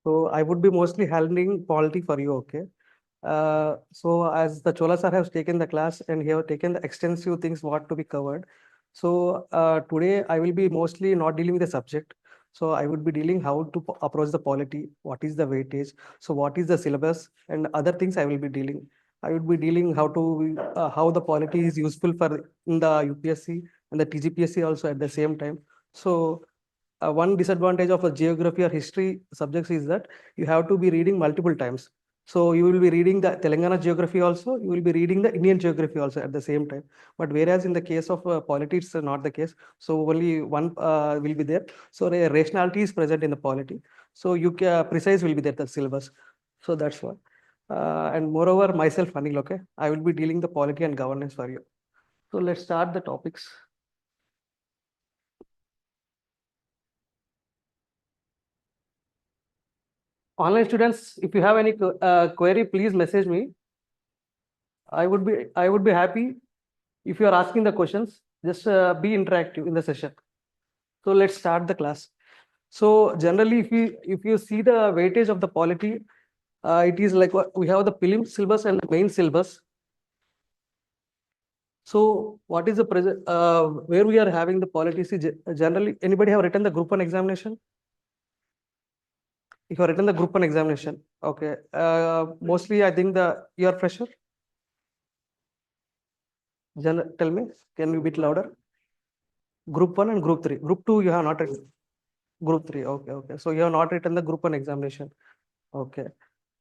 So I would be mostly handling polity for you, okay? So as the Chola sir has taken the class and he have taken the extensive things what to be covered. So today I will be mostly not dealing with the subject. So I would be dealing how to approach the polity, what is the weightage, so what is the syllabus and other things I will be dealing. I would be dealing how the polity is useful for in the UPSC and the TGPSC also at the same time. So one disadvantage of a geography or history subjects is that you have to be reading multiple times. So you will be reading the Telangana geography also, you will be reading the Indian geography also at the same time. But whereas in the case of polity, it's not the case. So only one will be there. So the rationality is present in the polity. So you can, precise will be there, the syllabus. So that's what. And moreover, myself, Anil, okay, I will be dealing the polity and governance for you. So let's start the topics. Online students, if you have any query, please message me. I would be happy if you are asking the questions. Just be interactive in the session. So let's start the class. So generally, if you see the weightage of the polity, it is like we have the prelims syllabus and the main syllabus. So what is the present where we are having the polity? Generally, anybody have written the group 1 examination? If you have written the group 1 examination, okay. Mostly, I think you are fresher. Tell me, can you be louder? Group 1 and group 3. Group 2, you have not written. Group 3, okay, okay. So you have not written the group 1 examination. Okay.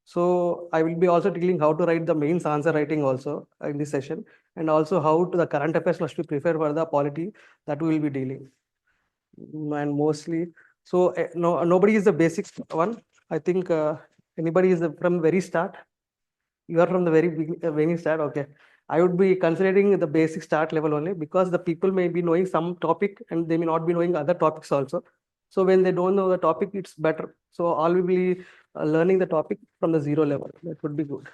So I will be also telling how to write the mains answer writing also in this session, and also how to the current affairs must be prepared for the polity that we will be dealing. And mostly, so nobody is the basic one. I think anybody is from very start. You are from the very beginning start. Okay. I would be considering the basic start level only because the people may be knowing some topic and they may not be knowing other topics also. So when they don't know the topic, it's better. So all will be learning the topic from the zero level. That would be good.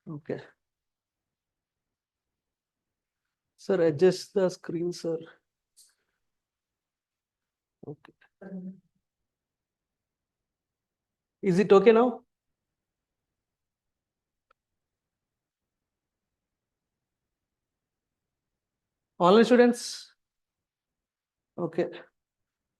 Okay. Sir, adjust the screen, sir. Okay. Is it okay now? Online students? Okay.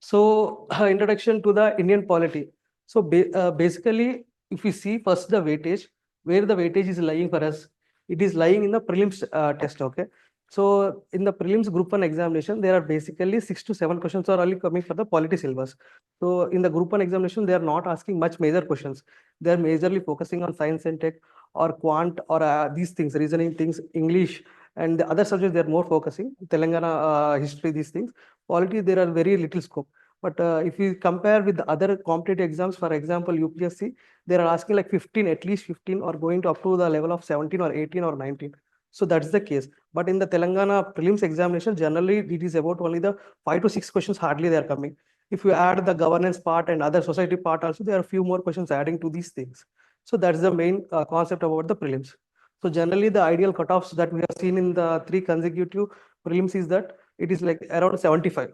So introduction to the Indian polity. So basically, if we see first the weightage, where the weightage is lying for us, it is lying in the prelims test. Okay. So in the prelims group 1 examination, there are basically 6 to 7 questions are only coming for the polity syllabus. So in the group 1 examination, they are not asking much major questions. They are majorly focusing on science and tech or quant or these things, reasoning things, English, and the other subjects they are more focusing, Telangana history, these things. Polity, there are very little scope. But if you compare with the other competitive exams, for example, UPSC, they are asking like 15, at least 15, or going to up to the level of 17 or 18 or 19. So that's the case. But in the Telangana prelims examination, generally it is about only the 5 to 6 questions hardly they are coming. If you add the governance part and other society part also, there are a few more questions adding to these things. So that's the main concept about the prelims. So generally the ideal cutoffs that we have seen in the 3 consecutive prelims is that it is like around 75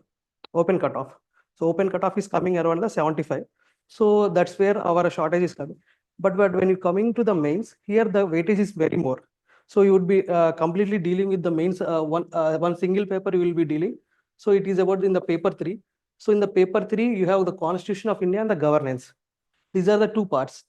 open cutoff. So open cutoff is coming around the 75. So that's where our shortage is coming. But when you're coming to the mains, here the weightage is very more. So you would be completely dealing with the mains, one single paper you will be dealing. So it is about in the paper 3. So in the paper 3, you have the Constitution of India and the governance. These are the 2 parts.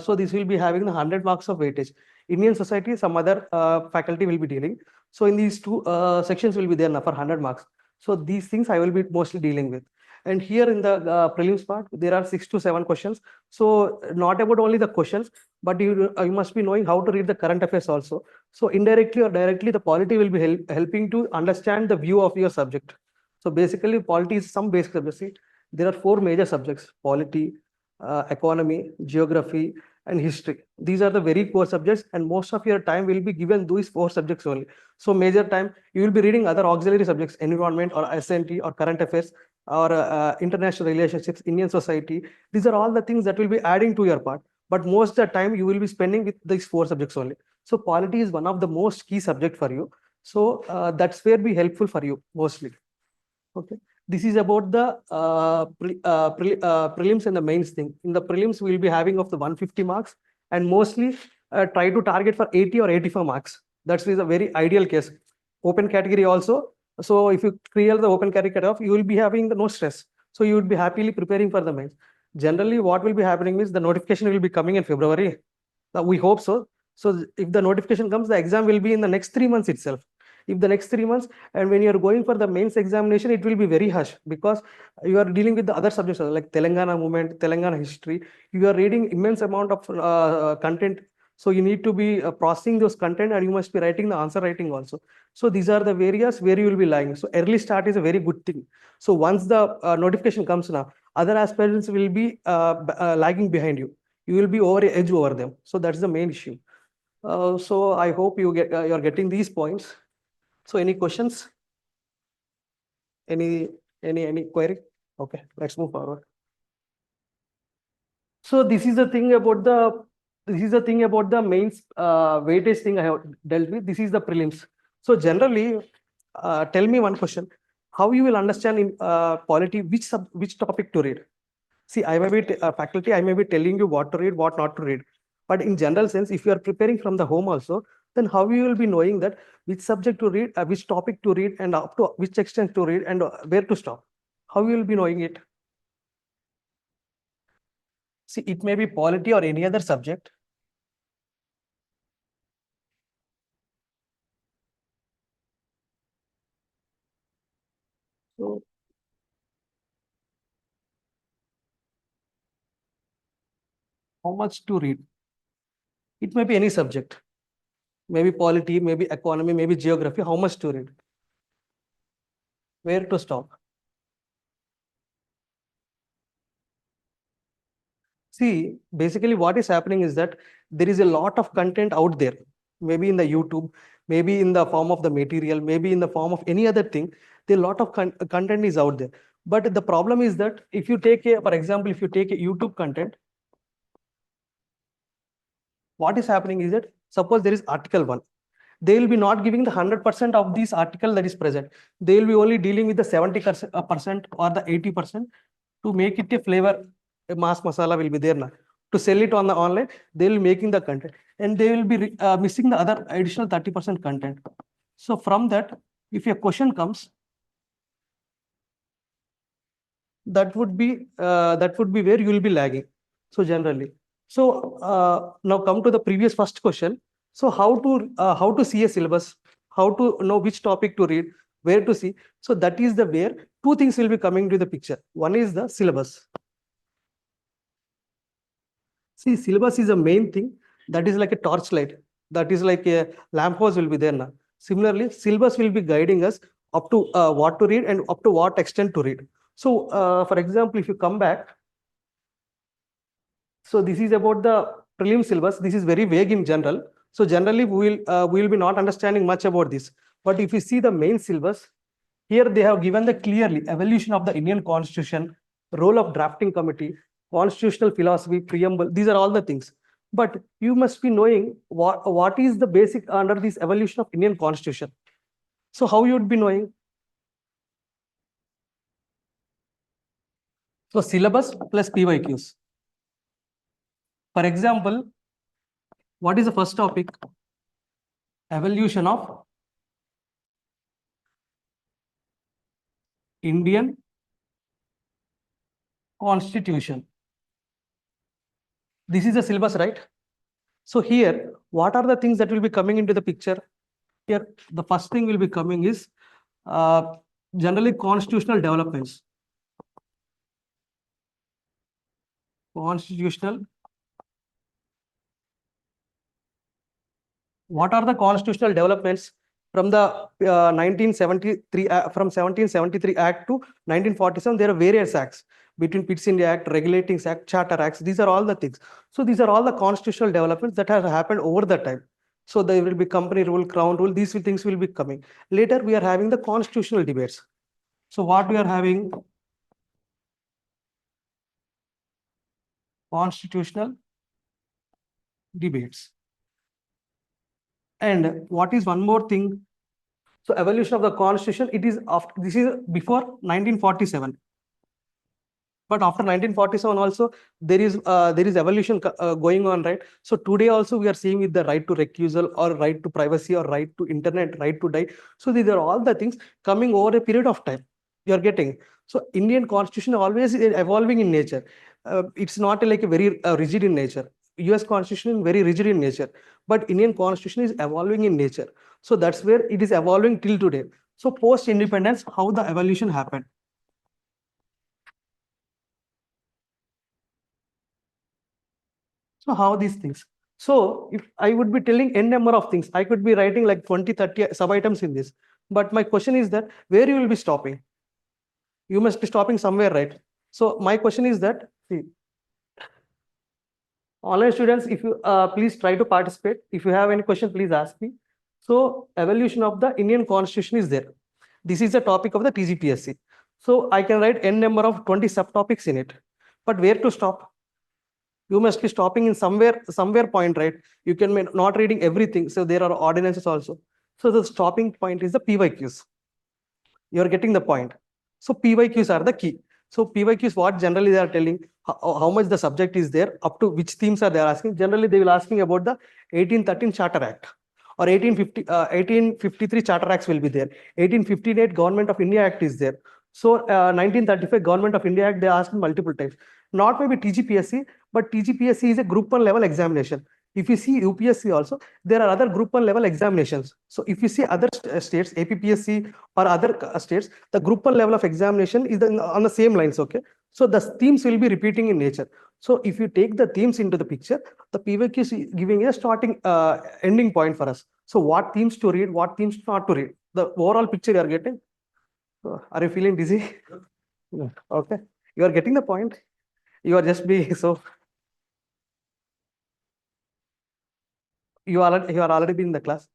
So this will be having the 100 marks of weightage. Indian society, some other faculty will be dealing. So in these 2 sections will be there for 100 marks. So these things I will be mostly dealing with. And here in the prelims part, there are 6 to 7 questions. So not about only the questions, but you must be knowing how to read the current affairs also. So indirectly or directly, the polity will be helping to understand the view of your subject. So basically, polity is some basic subjects. See, there are 4 major subjects: polity, economy, geography, and history. These are the very core subjects, and most of your time will be given these 4 subjects only. So major time you will be reading other auxiliary subjects, environment or SNT or current affairs or international relationships, Indian society. These are all the things that will be adding to your part. But most of the time you will be spending with these 4 subjects only. So polity is one of the most key subject for you. So that's where be helpful for you mostly. Okay. This is about the prelims and the mains thing. In the prelims, we will be having of the 150 marks, and mostly try to target for 80 or 85 marks. That is a very ideal case. Open category also. So if you clear the open category cutoff, you will be having the no stress. So you would be happily preparing for the mains. Generally, what will be happening is the notification will be coming in February. We hope so. So if the notification comes, the exam will be in the next 3 months itself. If the next 3 months, and when you are going for the mains examination, it will be very harsh because you are dealing with the other subjects like Telangana movement, Telangana history. You are reading immense amount of content. So you need to be processing those content, and you must be writing the answer writing also. So these are the areas where you will be lying. So early start is a very good thing. So once the notification comes now, other aspirants will be lagging behind you. You will be over edge over them. So that's the main issue. So I hope you're getting these points. So any questions? Any query? Okay, let's move forward. So this is the thing about the mains weightage thing I have dealt with. This is the prelims. So generally, tell me one question: how you will understand in polity which topic to read? See, I may be faculty, I may be telling you what to read, what not to read. But in general sense, if you are preparing from the home also, then how you will be knowing that which subject to read, which topic to read, and up to which extent to read, and where to stop? How you will be knowing it? See, it may be polity or any other subject. So, how much to read? It may be any subject. Maybe polity, maybe economy, maybe geography. How much to read? Where to stop? See, basically what is happening is that there is a lot of content out there, maybe in the YouTube, maybe in the form of the material, maybe in the form of any other thing. There a lot of content is out there. But the problem is that if you take for example, if you take a YouTube content, what is happening is that suppose there is article 1. They will be not giving the 100% of this article that is present. They will be only dealing with the 70% or the 80% to make it a flavor. A mass masala will be there now. To sell it on the online, they will be making the content, and they will be missing the other additional 30% content. So from that, if a question comes, that would be where you will be lagging. So generally, so now come to the previous first question. So how to see a syllabus, how to know which topic to read, where to see. So that is the where two things will be coming to the picture. One is the syllabus. See, syllabus is a main thing. That is like a torchlight. That is like a lamp post will be there now. Similarly, syllabus will be guiding us up to what to read and up to what extent to read. So, for example, if you come back, so this is about the prelim syllabus. This is very vague in general. So generally, we will be not understanding much about this. But if you see the main syllabus, here they have given the clearly evolution of the Indian Constitution, role of drafting committee, constitutional philosophy, preamble. These are all the things. But you must be knowing what is the basic under this evolution of Indian Constitution. So how you would be knowing? So syllabus plus PYQs. For example, what is the first topic? Evolution of Indian Constitution. This is the syllabus, right? So here, what are the things that will be coming into the picture? Here, the first thing will be coming is generally constitutional developments. Constitutional. What are the constitutional developments from the 1973 from 1773 Act to 1947? There are various acts between Pitt's India Act, Regulating Act, Charter Acts. These are all the things. So these are all the constitutional developments that have happened over the time. So there will be company rule, crown rule. These things will be coming. Later, we are having the constitutional debates. So what we are having? Constitutional debates. And what is one more thing? So evolution of the constitution, it is after, this is before 1947. But after 1947 also there is evolution going on, right? So today also we are seeing with the right to recusal or right to privacy or right to internet, right to die. So these are all the things coming over a period of time you are getting. So Indian constitution always is evolving in nature. It's not like a very rigid in nature. US constitution is very rigid in nature, but Indian constitution is evolving in nature. So that's where it is evolving till today. So post independence, how the evolution happened. So how these things? So if I would be telling n number of things, I could be writing like 20, 30 sub items in this. But my question is that where you will be stopping? You must be stopping somewhere, right? So my question is that, see, online students, if you please try to participate. If you have any question, please ask me. So evolution of the Indian constitution is there. This is the topic of the TGPSC. So I can write n number of 20 subtopics in it. But where to stop? You must be stopping in somewhere point, right? You can be not reading everything. So there are ordinances also. So the stopping point is the PYQs. You're getting the point. So PYQs are the key. So PYQs, what generally they are telling, how much the subject is there, up to which themes are they asking. Generally, they will asking about the 1813 Charter Act or 1853 Charter Acts will be there. 1858 Government of India Act is there. So 1935 Government of India Act, they asked multiple times. Not maybe TGPSC, but TGPSC is a group 1 level examination. If you see UPSC also, there are other group 1 level examinations. So if you see other states, APPSC or other states, the group 1 level of examination is on the same lines, okay? So the themes will be repeating in nature. So if you take the themes into the picture, the PYQ is giving a starting ending point for us. So what themes to read, what themes not to read. The overall picture you are getting. Are you feeling dizzy? Okay. You are getting the point. You are just being so. You are already been in the class.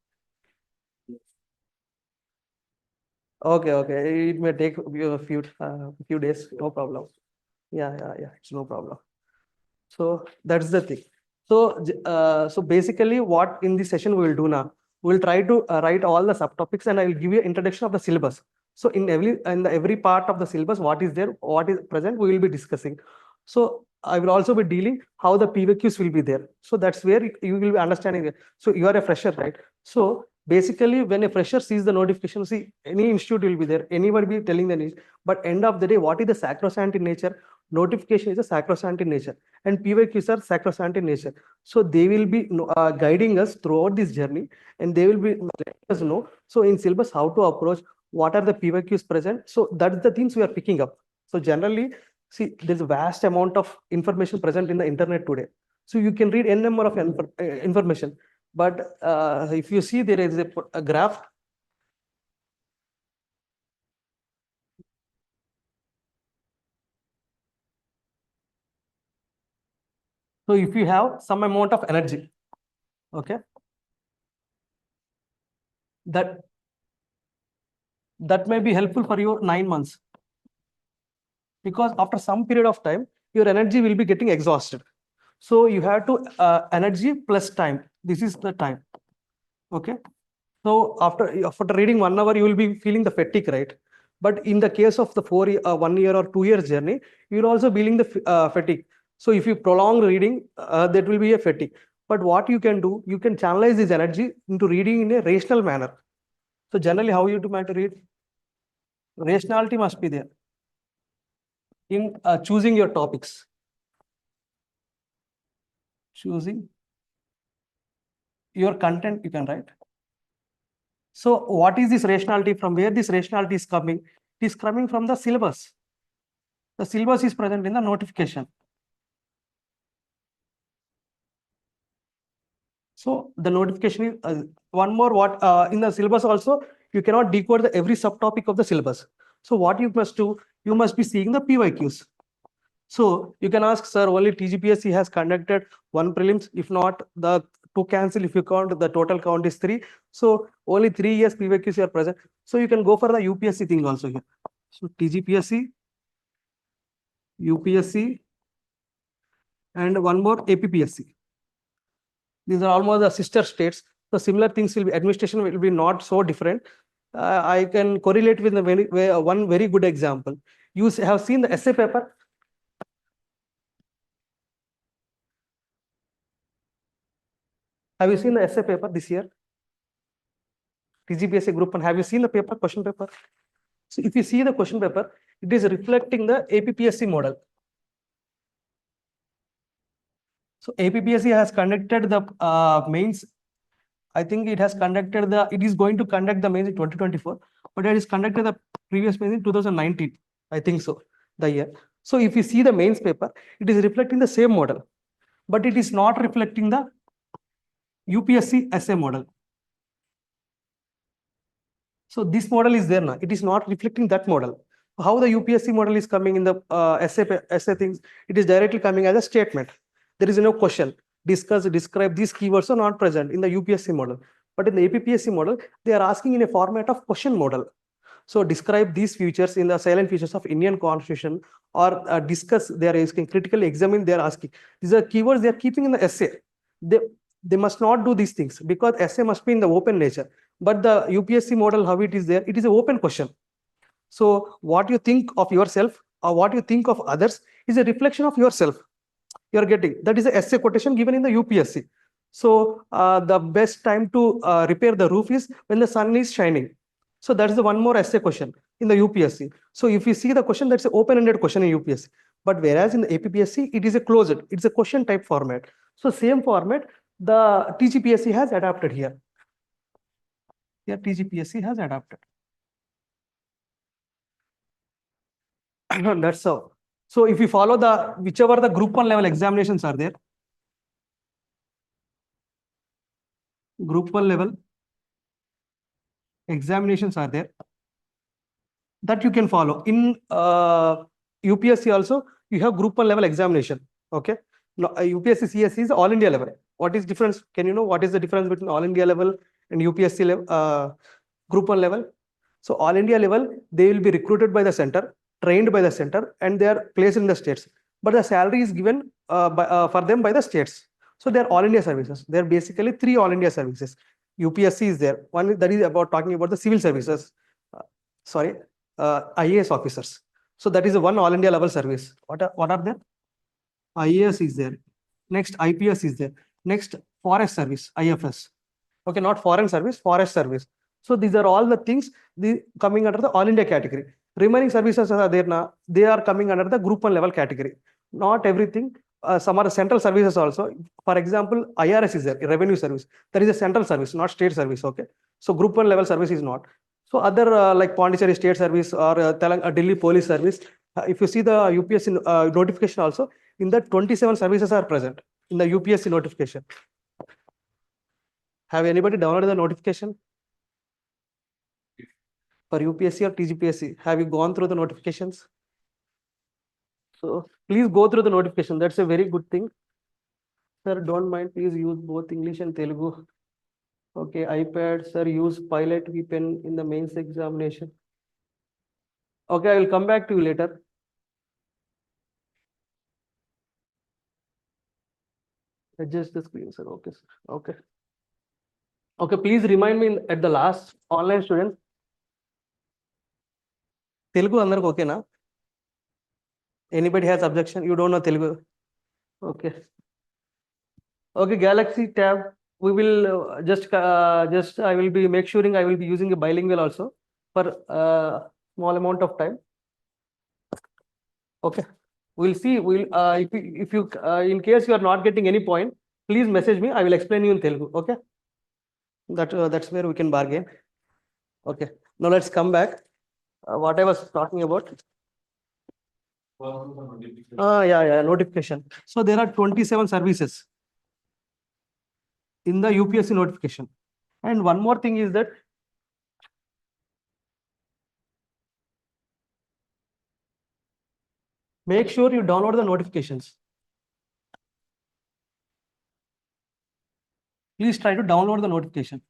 Okay, okay. It may take you a few days. No problem. Yeah. It's no problem. So that's the thing. So basically, what in this session we will do now, we will try to write all the subtopics, and I will give you introduction of the syllabus. So in every part of the syllabus, what is there, what is present, we will be discussing. So I will also be dealing how the PVQs will be there. So that's where you will be understanding it. So you are a fresher, right? So basically, when a fresher sees the notification, see any institute will be there, anyone will be telling the news. But end of the day, what is the sacrosanct in nature? Notification is a sacrosanct in nature, and PYQs are sacrosanct in nature. So they will be guiding us throughout this journey, and they will be letting us know. So in syllabus, how to approach, what are the PYQs present. So that's the things we are picking up. So generally, see, there's a vast amount of information present in the internet today. So you can read n number of information. But if you see, there is a graph. So if you have some amount of energy, okay, that may be helpful for your 9 months, because after some period of time your energy will be getting exhausted. So you have to energy plus time. This is the time, okay? So after reading 1 hour, you will be feeling the fatigue, right? But in the case of the 1 year or 2 years journey, you will also feeling the fatigue. So if you prolong reading, that will be a fatigue. But what you can do, you can channelize this energy into reading in a rational manner. So generally, how you to read? Rationality must be there in choosing your topics. Choosing your content, you can write. So what is this rationality? From where this rationality is coming? It is coming from the syllabus. The syllabus is present in the notification. So the notification is one more, what in the syllabus also, you cannot decode every subtopic of the syllabus. So what you must do, you must be seeing the PYQs. So you can ask, sir, only TGPSC has conducted 1 prelims. If not, the 2 cancel. If you count, the total count is 3. So only 3 years PYQs are present. So you can go for the UPSC thing also here. So TGPSC, UPSC, and one more APPSC. These are almost the sister states. So similar things will be, administration will be not so different. I can correlate with one very good example. You have seen the essay paper. Have you seen the essay paper this year? TGPSC group 1. Have you seen the paper, question paper? So if you see the question paper, it is reflecting the APPSC model. So APPSC has conducted the mains. I think it has conducted it is going to conduct the mains in 2024, but it is conducted the previous mains in 2019. I think so, the year. So if you see the mains paper, it is reflecting the same model, but it is not reflecting the UPSC essay model. So this model is there now. It is not reflecting that model. How the UPSC model is coming in the essay things, it is directly coming as a statement. There is no question. Describe these keywords are not present in the UPSC model. But in the APPSC model, they are asking in a format of question model. So describe these features in the silent features of Indian Constitution, or discuss, they are asking, critically examine, they are asking. These are keywords they are keeping in the essay. They must not do these things because essay must be in the open nature. But the UPSC model, how it is there, it is an open question. So what you think of yourself or what you think of others is a reflection of yourself. You are getting, that is an essay quotation given in the UPSC. So the best time to repair the roof is when the sun is shining. So that is the one more essay question in the UPSC. So if you see the question, that's an open-ended question in UPSC. But whereas in the APPSC, it is a closed, it's a question type format. So same format, the TGPSC has adapted here. Here TGPSC has adapted. That's how. So if you follow whichever the group 1 level examinations are there, group 1 level examinations are there, that you can follow. In UPSC also, you have group 1 level examination. Okay. Now, UPSC CSC is all India level. What is difference? Can you know what is the difference between all India level and UPSC level, group 1 level? So all India level, they will be recruited by the center, trained by the center, and they are placed in the states. But the salary is given for them by the states. So they are all India services. They are basically 3 all India services. UPSC is there. One that is about talking about the civil services. IAS officers. So that is a one all India level service. What are there? IAS is there. Next IPS is there. Next forest service, IFS. Okay, not foreign service, forest service. So these are all the things coming under the all India category. Remaining services are there now. They are coming under the group 1 level category. Not everything. Some are central services also. For example, IRS is there, revenue service. That is a central service, not state service. Okay. So group 1 level service is not. So other like Pondicherry State Service or Delhi Police Service, if you see the UPSC notification also, in that 27 services are present in the UPSC notification. Have anybody downloaded the notification for UPSC or TGPSC? Have you gone through the notifications? So please go through the notification. That's a very good thing. Sir, don't mind, please use both English and Telugu. Okay, iPad, sir, use pilot VPN in the mains examination. Okay, I will come back to you later. Adjust the screen, sir. Okay, sir. Okay. Okay, please remind me at the last, online students. Telugu andarku okay na? Anybody has objection? You don't know Telugu? Okay. Okay, Galaxy tab. We will just I will be I will be using a bilingual also for small amount of time. Okay, we'll see. If you in case you are not getting any point, please message me. I will explain you in Telugu. Okay, that's where we can bargain. Okay, now let's come back. What I was talking about. Yeah, notification. So there are 27 services in the UPSC notification. And one more thing is that make sure you download the notifications. Please try to download the notification.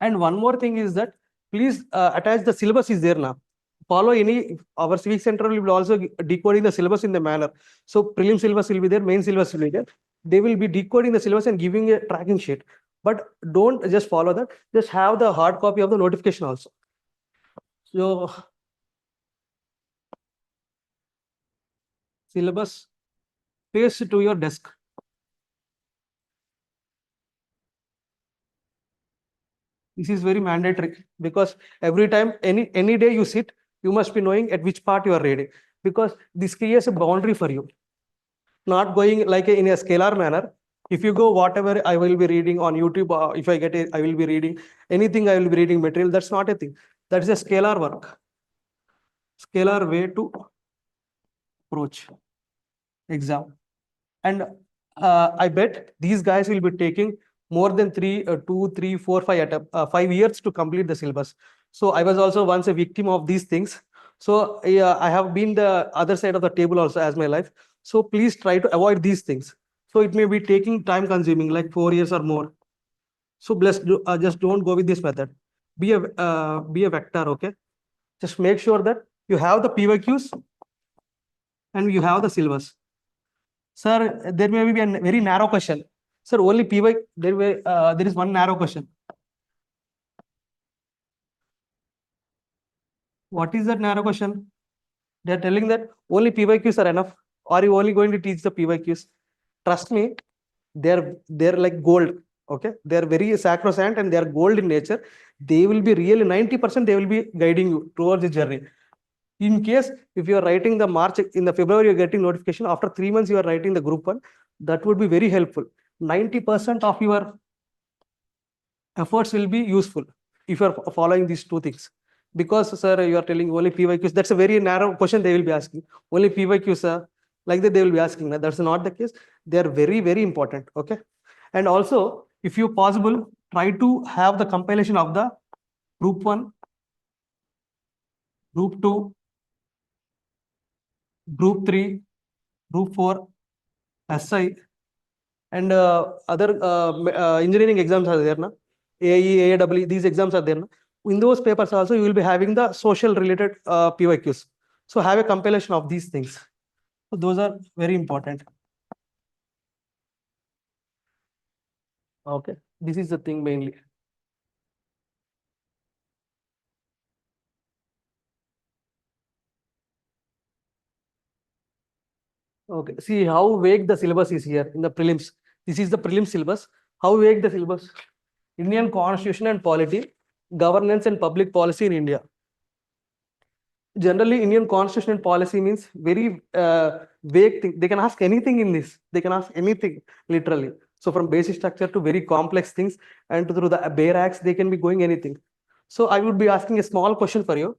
And one more thing is that please attach the syllabus is there now. Follow our Civic Center will be also decoding the syllabus in the manner. So prelim syllabus will be there, main syllabus will be there. They will be decoding the syllabus and giving a tracking sheet. But don't just follow that. Just have the hard copy of the notification also. So syllabus, paste to your desk. This is very mandatory because every time, any day you sit, you must be knowing at which part you are reading, because this creates a boundary for you. Not going like in a scalar manner. If you go whatever I will be reading on YouTube, if I get it, I will be reading anything, I will be reading material. That's not a thing. That is a scalar work. Scalar way to approach exam. And I bet these guys will be taking more than 2, 3, 4, 5 years to complete the syllabus. So I was also once a victim of these things. So I have been the other side of the table also as my life. So please try to avoid these things. So it may be taking time consuming like 4 years or more. So just don't go with this method. Be a vector, okay? Just make sure that you have the PYQs and you have the syllabus. Sir, there may be a very narrow question. Sir, only PY, there is one narrow question. What is that narrow question? They are telling that only PYQs are enough. Or are you only going to teach the PYQs? Trust me, they're like gold. Okay, they're very sacrosanct and they are gold in nature. They will be really 90%. They will be guiding you towards the journey. In case if you are writing the March in the February, you're getting notification. After 3 months, you are writing the group 1. That would be very helpful. 90% of your efforts will be useful if you are following these two things. Because, sir, you are telling only PYQs. That's a very narrow question they will be asking. Only PYQs, sir. Like that, they will be asking. That's not the case. They are very, very important. Okay. And also, if you possible, try to have the compilation of the group 1, group 2, group 3, group 4, SI, and other engineering exams are there. Na? AE, AAE, these exams are there. Na? In those papers also, you will be having the social related PYQs. So have a compilation of these things. So those are very important. Okay, this is the thing mainly. Okay, see how vague the syllabus is here in the prelims. This is the prelim syllabus. How vague the syllabus? Indian Constitution and Polity, Governance and Public Policy in India. Generally, Indian Constitution and Policy means very vague thing. They can ask anything in this. They can ask anything, literally. So from basic structure to very complex things, and through the bare acts, they can be going anything. So I would be asking a small question for you.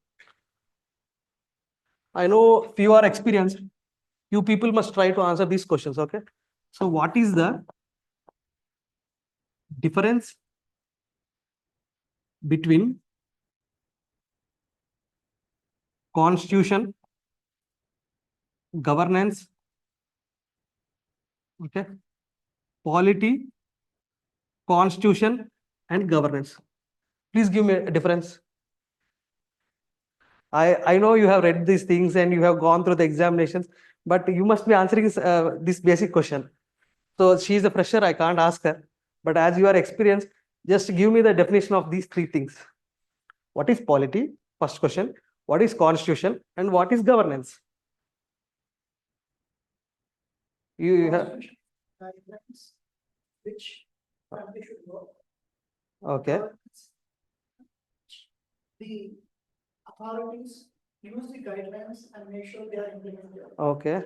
I know few are experienced. You people must try to answer these questions, okay? So what is the difference between constitution, governance, okay, polity, constitution, and governance? Please give me a difference. I know you have read these things and you have gone through the examinations, but you must be answering this basic question. So she is a fresher, I can't ask her. But as you are experienced, just give me the definition of these three things. What is polity? First question. What is constitution? And what is governance? You have. Which country should work. Okay. The authorities use the guidelines and make sure they are implemented. Okay.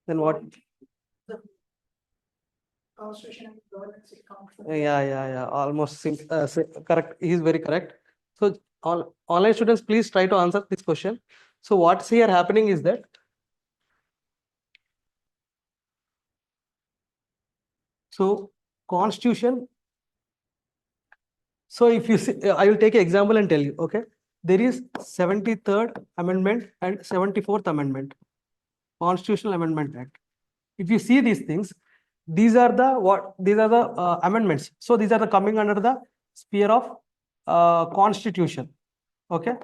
Then what? The constitution and governance account for. Yeah. Almost correct. He is very correct. So all online students, please try to answer this question. So what's here happening is that so constitution. So if you see, I will take an example and tell you. Okay, there is 73rd Amendment and 74th Amendment, Constitutional Amendment Act. If you see these things, these are the amendments. So these are the coming under the sphere of Constitution. Okay.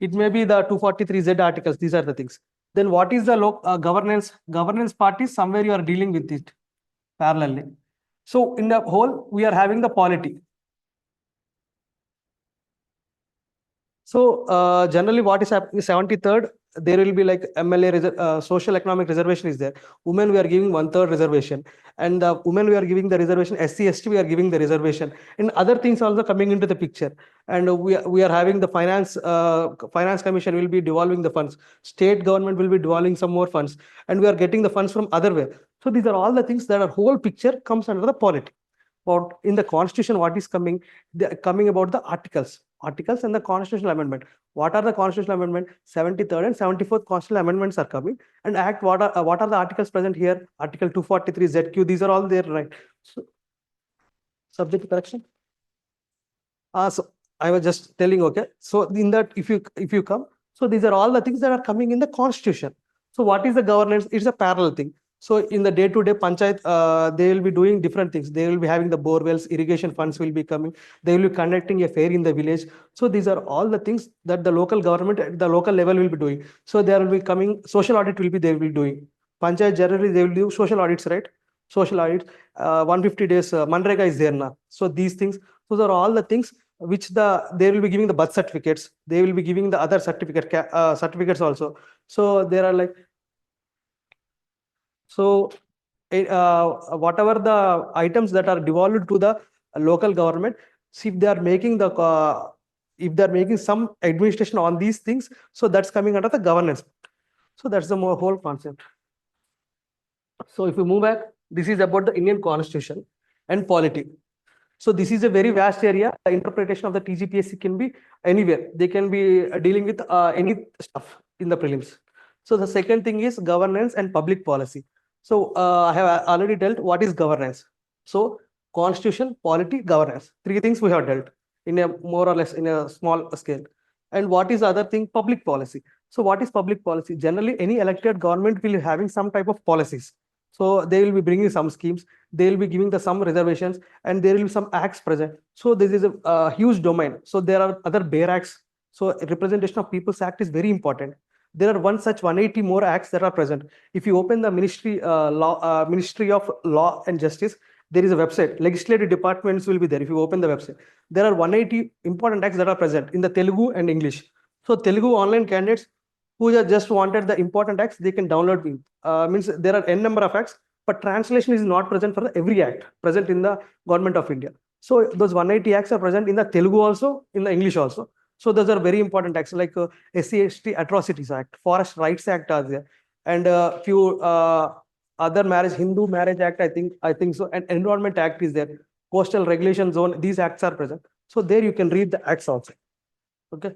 It may be the 243Z articles. These are the things. Then what is the governance? Governance part is somewhere you are dealing with it parallelly. So in the whole, we are having the polity. So generally, what is happening? 73rd, there will be like MLA social economic reservation is there. Women we are giving 1/3 reservation, and the women we are giving the reservation. SC ST we are giving the reservation, and other things also coming into the picture. And we are having the finance commission will be devolving the funds. State government will be devolving some more funds, and we are getting the funds from other way. So these are all the things that are whole picture comes under the polity. About in the constitution, what is coming? Coming about the articles and the constitutional amendment. What are the constitutional amendment? 73rd and 74th constitutional amendments are coming. And act, what are the articles present here? Article 243 ZQ, these are all there, right? So, subject to correction. So I was just telling, okay. So in that, if you come, so these are all the things that are coming in the constitution. So what is the governance? It's a parallel thing. So in the day-to-day panchayat, they will be doing different things. They will be having the bore wells, irrigation funds will be coming. They will be conducting a fair in the village. So these are all the things that the local government at the local level will be doing. So there will be coming, social audit will be, they will be doing. Panchayat generally, they will do social audits, right? Social audits, 150 days, Manrega is there now. So these things, those are all the things which they will be giving the birth certificates. They will be giving the other certificates also. So there are like, so whatever the items that are devolved to the local government, see if they are making some administration on these things, so that's coming under the governance. So that's the whole concept. So if we move back, this is about the Indian Constitution and polity. So this is a very vast area. The interpretation of the TGPSC can be anywhere. They can be dealing with any stuff in the prelims. So the second thing is governance and public policy. So I have already dealt what is governance. So constitution, polity, governance. Three things we have dealt in a more or less in a small scale. And what is the other thing? Public policy. So what is public policy? Generally, any elected government will be having some type of policies. So they will be bringing some schemes. They will be giving the some reservations, and there will be some acts present. So this is a huge domain. So there are other bare acts. So representation of people's act is very important. There are one such 180 more acts that are present. If you open the Ministry of Law and Justice, there is a website. Legislative departments will be there. If you open the website, there are 180 important acts that are present in the Telugu and English. So Telugu online candidates who just wanted the important acts, they can download. Means there are n number of acts, but translation is not present for every act present in the government of India. So those 180 acts are present in the Telugu also, in the English also. So those are very important acts like SC/ST Atrocities Act, Forest Rights Act are there, and few other Hindu Marriage Act, I think so, and Environment Act is there, Coastal Regulation Zone. These acts are present. So there you can read the acts also. Okay.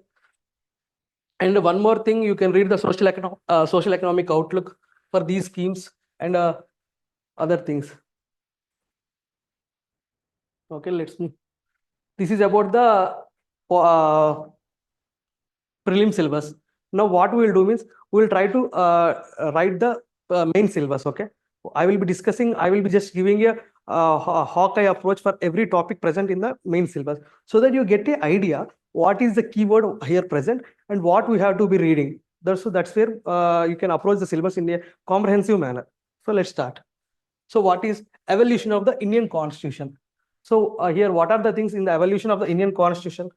And one more thing, you can read the social economic outlook for these schemes and other things. Okay, let's move. This is about the prelim syllabus. Now what we will do means we will try to write the main syllabus. Okay, I will be just giving a Hawkeye approach for every topic present in the main syllabus, so that you get an idea what is the keyword here present and what we have to be reading. That's where you can approach the syllabus in a comprehensive manner. So let's start. So what is evolution of the Indian Constitution? So here, what are the things in the evolution of the Indian Constitution?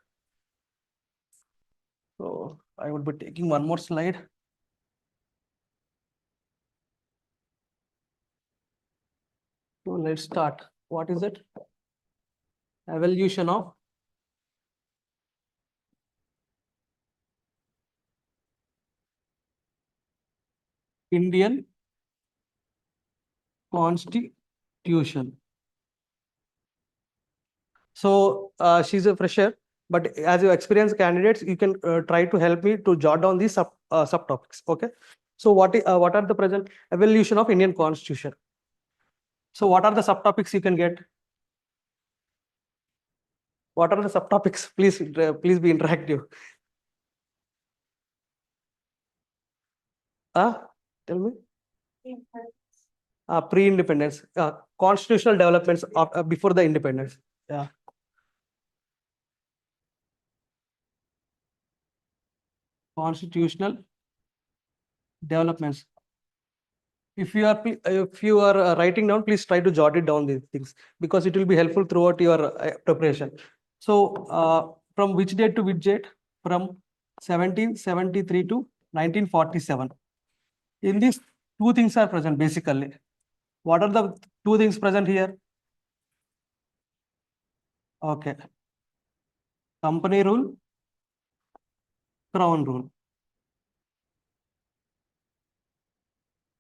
So I would be taking one more slide. So let's start. What is it? Evolution of Indian Constitution. So she's a fresher, but as you experienced candidates, you can try to help me to jot down these subtopics. Okay. So what are the present evolution of Indian Constitution? So what are the subtopics you can get? What are the subtopics? Please be interactive. Tell me. Pre-independence, constitutional developments of, before the independence. Yeah. Constitutional developments. if you are writing down, please try to jot it down these things because it will be helpful throughout your preparation. So from which date to which date? From 1773 to 1947. In this, two things are present basically. What are the two things present here? Okay. Company rule, crown rule.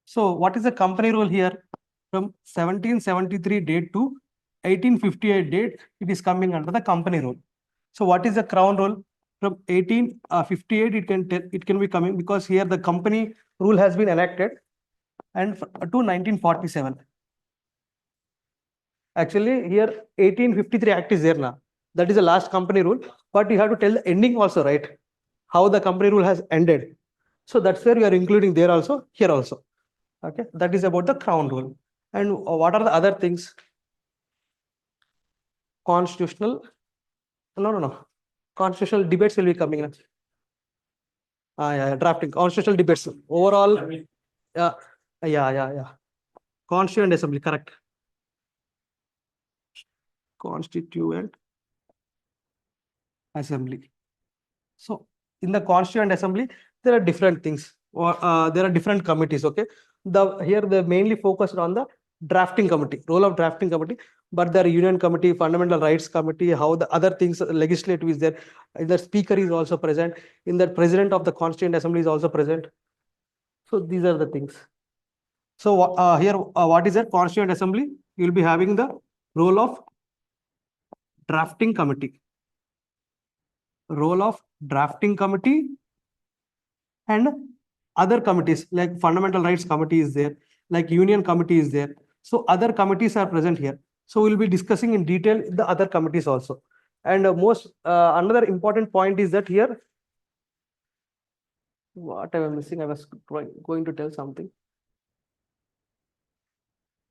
So what is the company rule here? From 1773 date to 1858 date, it is coming under the company rule. So what is the crown rule? From 1858, it can be coming because here the company rule has been enacted, and to 1947. Actually, here 1853 Act is there now. That is the last company rule, but you have to tell the ending also, right? How the company rule has ended. So that's where we are including there also, here also. Okay, that is about the crown rule. And what are the other things? Constitutional, no. Constitutional debates will be coming in. Yeah, drafting, constitutional debates. Overall, yeah. Constituent Assembly, correct. Constituent Assembly. So in the Constituent Assembly, there are different things, or there are different committees. Okay, here they mainly focused on the drafting committee, role of drafting committee, but there are Union Committee, Fundamental Rights Committee, how the other things, legislative is there. The Speaker is also present. In the President of the Constituent Assembly is also present. So these are the things. So here, what is that Constituent Assembly? You will be having the role of drafting committee. Role of drafting committee and other committees like Fundamental Rights Committee is there, like Union Committee is there. So other committees are present here. So we'll be discussing in detail the other committees also. And another important point is that here, what I was missing, I was going to tell something.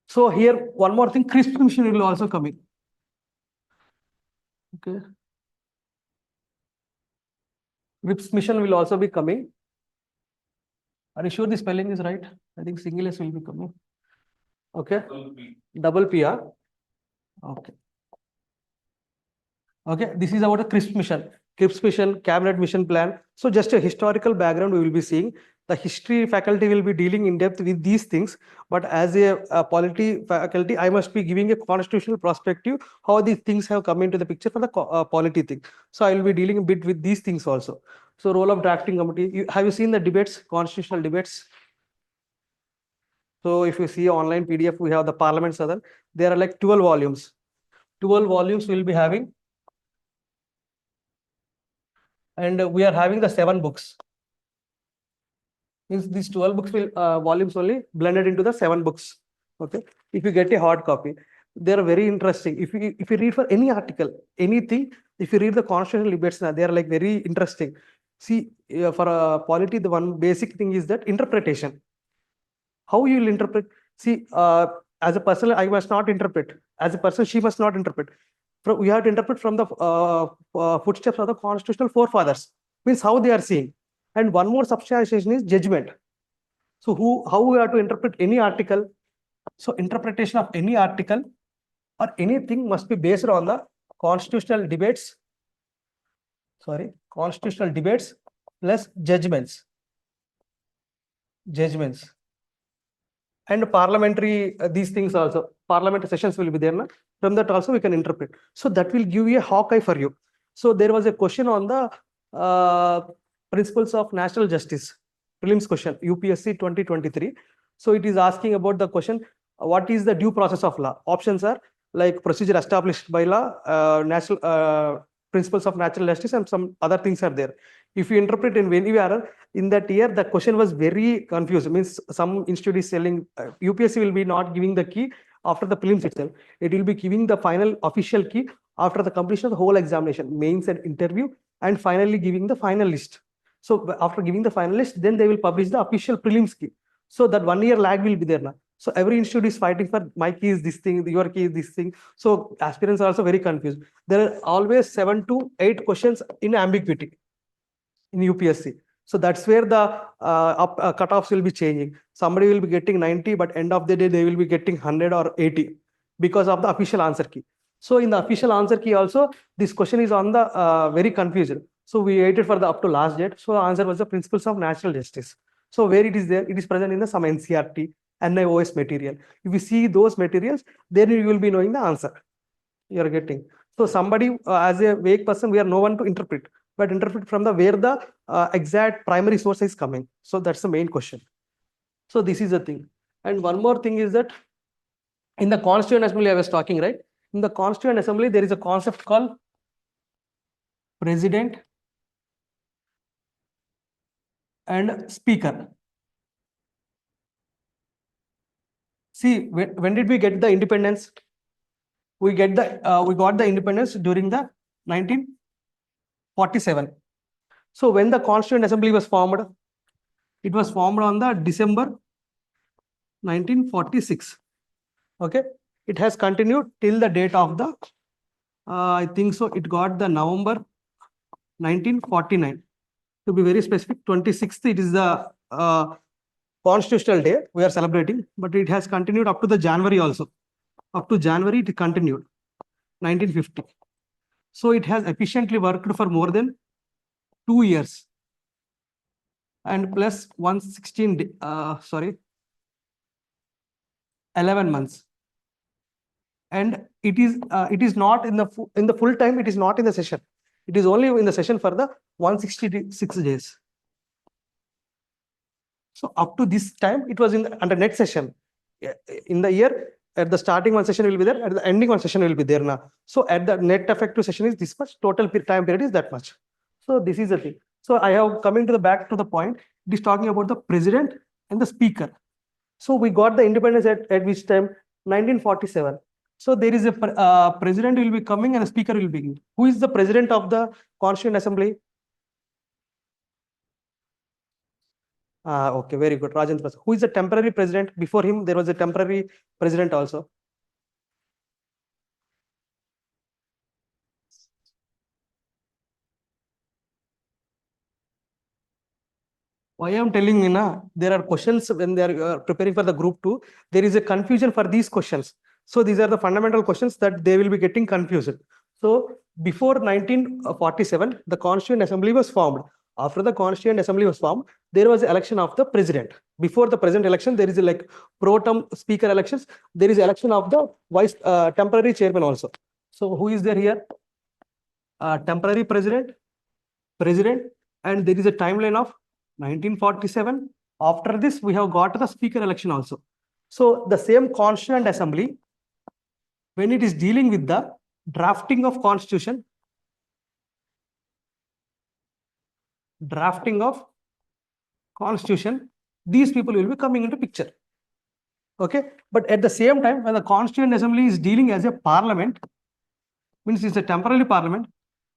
So here, one more thing, CRISP mission will also come in. Okay. CRISP mission will also be coming. Are you sure the spelling is right? I think single S will be coming. Okay. Double P. Okay. Okay. This is about the CRISP mission. CRISP mission, cabinet mission plan. So just a historical background we will be seeing. The history faculty will be dealing in depth with these things, but as a polity faculty, I must be giving a constitutional perspective how these things have come into the picture for the polity thing. So I will be dealing a bit with these things also. So role of drafting committee. Have you seen the debates, constitutional debates? So if you see online PDF, we have the Parliament Southern. There are like 12 volumes. 12 volumes we will be having. And we are having the 7 books. Means these 12 books will volumes only blended into the 7 books. Okay. If you get a hard copy, they are very interesting. If you read for any article, anything, if you read the constitutional debates, they are like very interesting. See, for polity, the one basic thing is that interpretation. How you will interpret? See, as a person, I must not interpret. As a person, she must not interpret. We have to interpret from the footsteps of the constitutional forefathers. Means how they are seeing. And one more substantiation is judgment. So how we have to interpret any article? So interpretation of any article or anything must be based on the constitutional debates. Constitutional debates plus judgments. And parliamentary, these things also, parliamentary sessions will be there. Na? From that also we can interpret. So that will give you a hawk eye for you. So there was a question on the principles of national justice, prelims question, UPSC 2023. So it is asking about the question, what is the due process of law? Options are like procedure established by law, national principles of natural justice, and some other things are there. If you interpret in any manner, in that year, the question was very confused. Means some institute is selling, UPSC will be not giving the key after the prelims itself. It will be giving the final official key after the completion of the whole examination, mains and interview, and finally giving the final list. So after giving the final list, then they will publish the official prelims key. So that 1 year lag will be there now. So every institute is fighting for my key is this thing, your key is this thing. So aspirants are also very confused. There are always 7 to 8 questions in ambiguity in UPSC. So that's where the cutoffs will be changing. Somebody will be getting 90, but end of the day they will be getting 100 or 80 because of the official answer key. So in the official answer key also, this question is on the very confused. So we waited for the up to last date. So the answer was the principles of natural justice. So where it is there, it is present in the some NCRT, NIOS material. If you see those materials, then you will be knowing the answer you are getting. So somebody as a vague person, we are no one to interpret, but interpret from the where the exact primary source is coming. So that's the main question. So this is the thing. And one more thing is that in the Constituent Assembly I was talking, right? In the Constituent Assembly, there is a concept called President and Speaker. See, when did we get the independence? We got the independence during the 1947. So when the Constituent Assembly was formed, it was formed on the December 1946. Okay, it has continued till the date of the I think so it got the November 1949. To be very specific, 26th it is the constitutional day we are celebrating, but it has continued up to the January also. Up to January it continued 1950. So it has efficiently worked for more than 2 years and plus 11 months. And it is not in the full time, it is not in the session. It is only in the session for the 166 days. So up to this time, it was under next session. In the year, at the starting one session will be there, at the ending one session will be there now. So at the net effective session is this much, total time period is that much. So this is the thing. So I have coming to the back to the point, it is talking about the president and the speaker. So we got the independence at which time? 1947. So there is a president will be coming and a speaker will be. Who is the president of the Constituent Assembly? Okay, very good. Rajendra Prasad. Who is the temporary president? Before him, there was a temporary president also. Why I am telling you now, there are questions when they are preparing for the group 2, there is a confusion for these questions. So these are the fundamental questions that they will be getting confused. So before 1947, the Constituent Assembly was formed. After the Constituent Assembly was formed, there was election of the president. Before the president election, there is a like pro tem speaker elections. There is election of the vice temporary chairman also. So who is there here? Temporary president, and there is a timeline of 1947. After this, we have got the speaker election also. So the same Constituent Assembly, when it is dealing with the drafting of constitution, these people will be coming into picture. Okay, but at the same time, when the Constituent Assembly is dealing as a parliament, means it's a temporary parliament,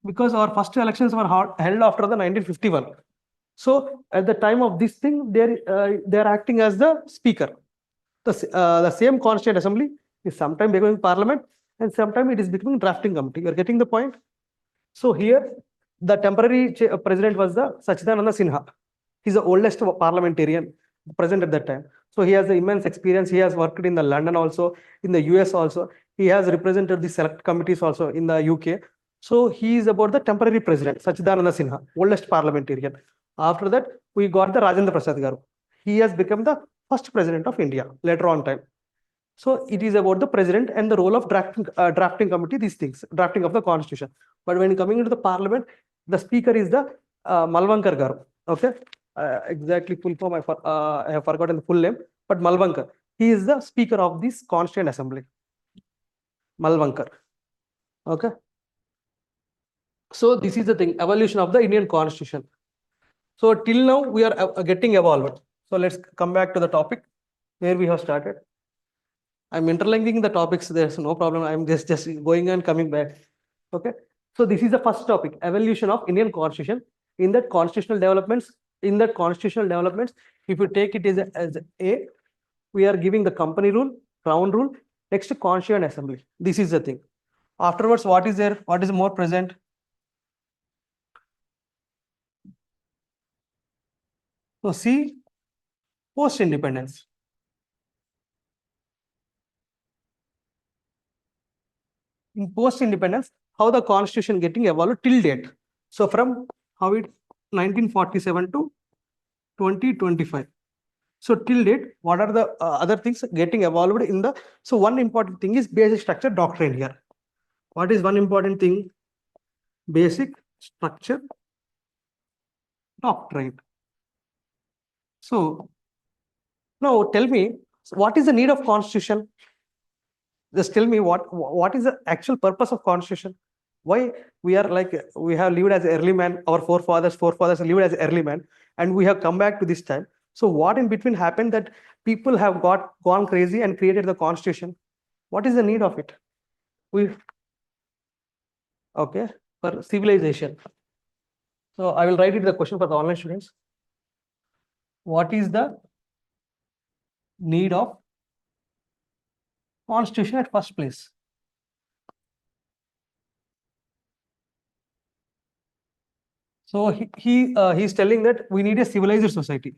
because our first elections were held after the 1951. So at the time of this thing, they are acting as the speaker. The same Constituent Assembly is sometime becoming parliament and sometime it is becoming drafting committee. You are getting the point? So here, the temporary president was the Sachidananda Sinha. He's the oldest parliamentarian present at that time. So he has the immense experience. He has worked in the London also, in the US also. He has represented the select committees also in the UK. So he is about the temporary president, Sachidananda Sinha, oldest parliamentarian. After that, we got the Rajendra Prasad Garu. He has become the first president of India later on time. So it is about the president and the role of drafting committee, these things, drafting of the constitution. But when coming into the parliament, the speaker is the Malvankar Garu. Okay, exactly full form I have forgotten the full name, but Malvankar. He is the speaker of this Constituent Assembly. Malvankar. Okay. So this is the thing, evolution of the Indian Constitution. So till now we are getting evolved. So let's come back to the topic where we have started. I'm interlinking the topics. There's no problem. I'm just going and coming back. Okay. So this is the first topic, evolution of Indian Constitution. In that constitutional developments, if you take it as A, we are giving the company rule, crown rule, next Constituent Assembly. This is the thing. Afterwards, what is there? What is more present? So C, post-independence. In post-independence, how the constitution getting evolved till date. So from how it 1947 to 2025. So till date, what are the other things getting evolved in the, so one important thing is basic structure doctrine here. What is one important thing? Basic structure doctrine. So now tell me, what is the need of constitution? Just tell me what is the actual purpose of constitution? Why we are like, we have lived as early man, our forefathers lived as early man, and we have come back to this time. So what in between happened that people have gone crazy and created the constitution? What is the need of it? We okay, for civilization. So I will write it the question for the online students. What is the need of constitution at first place? So he's telling that we need a civilized society.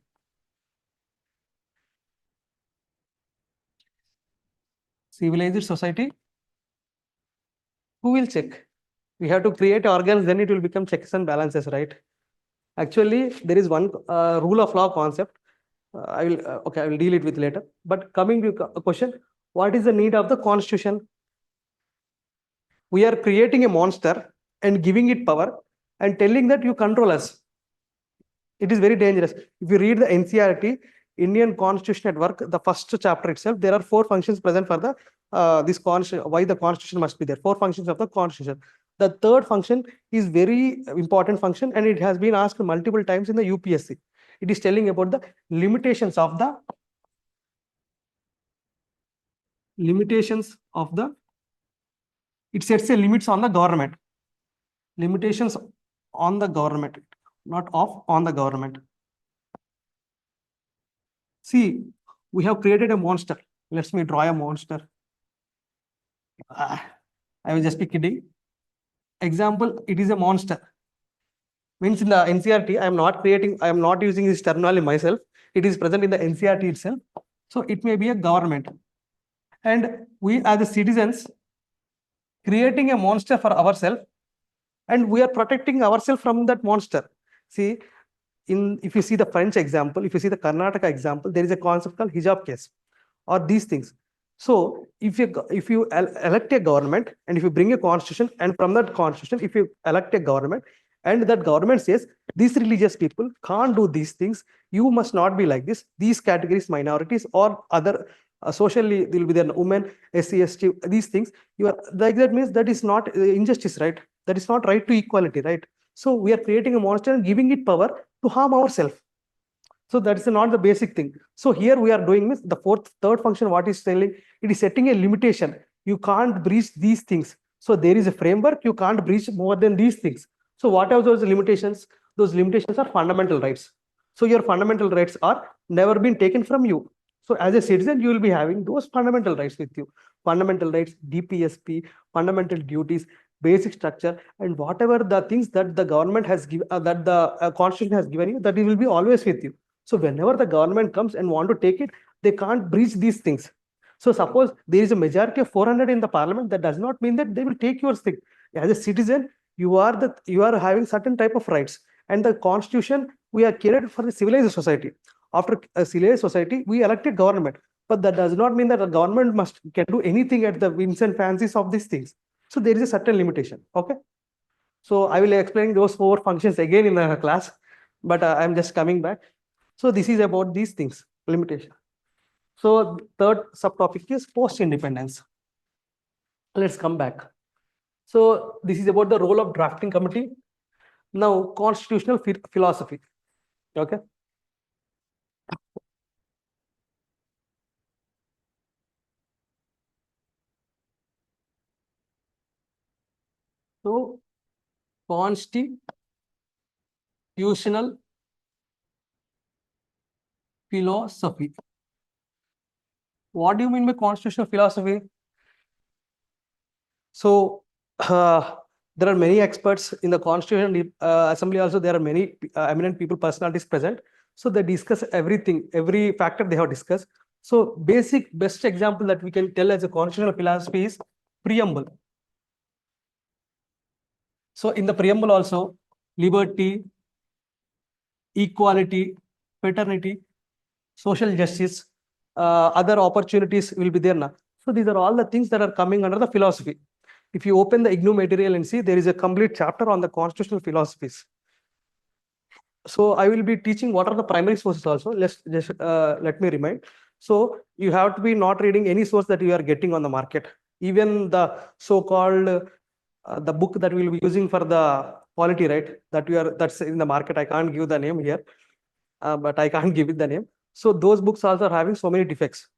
Civilized society. Who will check? We have to create organs, then it will become checks and balances, right? Actually, there is one rule of law concept. I will deal it with later. But coming to a question, what is the need of the constitution? We are creating a monster and giving it power and telling that you control us. It is very dangerous. If you read the NCERT, Indian Constitution at Work, the first chapter itself, there are 4 functions present for the why the constitution must be there. 4 functions of the constitution. The third function is very important function, and it has been asked multiple times in the UPSC. It is telling about the limitations of the it sets a limits on the government. Limitations on the government, not of, on the government. See, we have created a monster. Let me draw a monster. I will just be kidding. Example, it is a monster. Means in the NCERT, I am not using this terminology myself. It is present in the NCERT itself. So it may be a government. And we as the citizens creating a monster for ourselves, and we are protecting ourselves from that monster. See, if you see the French example, if you see the Karnataka example, there is a concept called hijab case or these things. So if you elect a government and if you bring a constitution, and from that constitution, if you elect a government and that government says these religious people can't do these things, you must not be like this, these categories, minorities or other socially, there will be the women, SC, ST, these things, you are like, that means that is not injustice, right? That is not right to equality, right? So we are creating a monster and giving it power to harm ourselves. So that is not the basic thing. So here we are doing this, the third function, what is telling, it is setting a limitation. You can't breach these things. So there is a framework, you can't breach more than these things. So what are those limitations? Those limitations are fundamental rights. So your fundamental rights are never been taken from you. So as a citizen, you will be having those fundamental rights with you. Fundamental rights, DPSP, fundamental duties, basic structure, and whatever the things that the government has given, that the constitution has given you, that it will be always with you. So whenever the government comes and want to take it, they can't breach these things. So suppose there is a majority of 400 in the parliament, that does not mean that they will take your thing. As a citizen, you are having certain type of rights, and the constitution we are created for the civilized society. After a civilized society, we elected government, but that does not mean that the government can do anything at the whims and fancies of these things. So there is a certain limitation. Okay. So I will explain those 4 functions again in the class, but I'm just coming back. So this is about these things, limitation. So third subtopic is post-independence. Let's come back. So this is about the role of drafting committee. Now, constitutional philosophy. Okay. So constitutional philosophy. What do you mean by constitutional philosophy? So there are many experts in the Constitutional Assembly also. There are many eminent people, personalities present. So they discuss everything, every factor they have discussed. So best example that we can tell as a constitutional philosophy is preamble. So in the preamble also, liberty, equality, fraternity, social justice, other opportunities will be there now. So these are all the things that are coming under the philosophy. If you open the IGNOU material and see, there is a complete chapter on the constitutional philosophies. So I will be teaching what are the primary sources also. Let me remind. So you have to be not reading any source that you are getting on the market. Even the so-called the book that we will be using for the polity, right? That's in the market. I can't give the name here, but I can't give it the name. So those books also are having so many defects.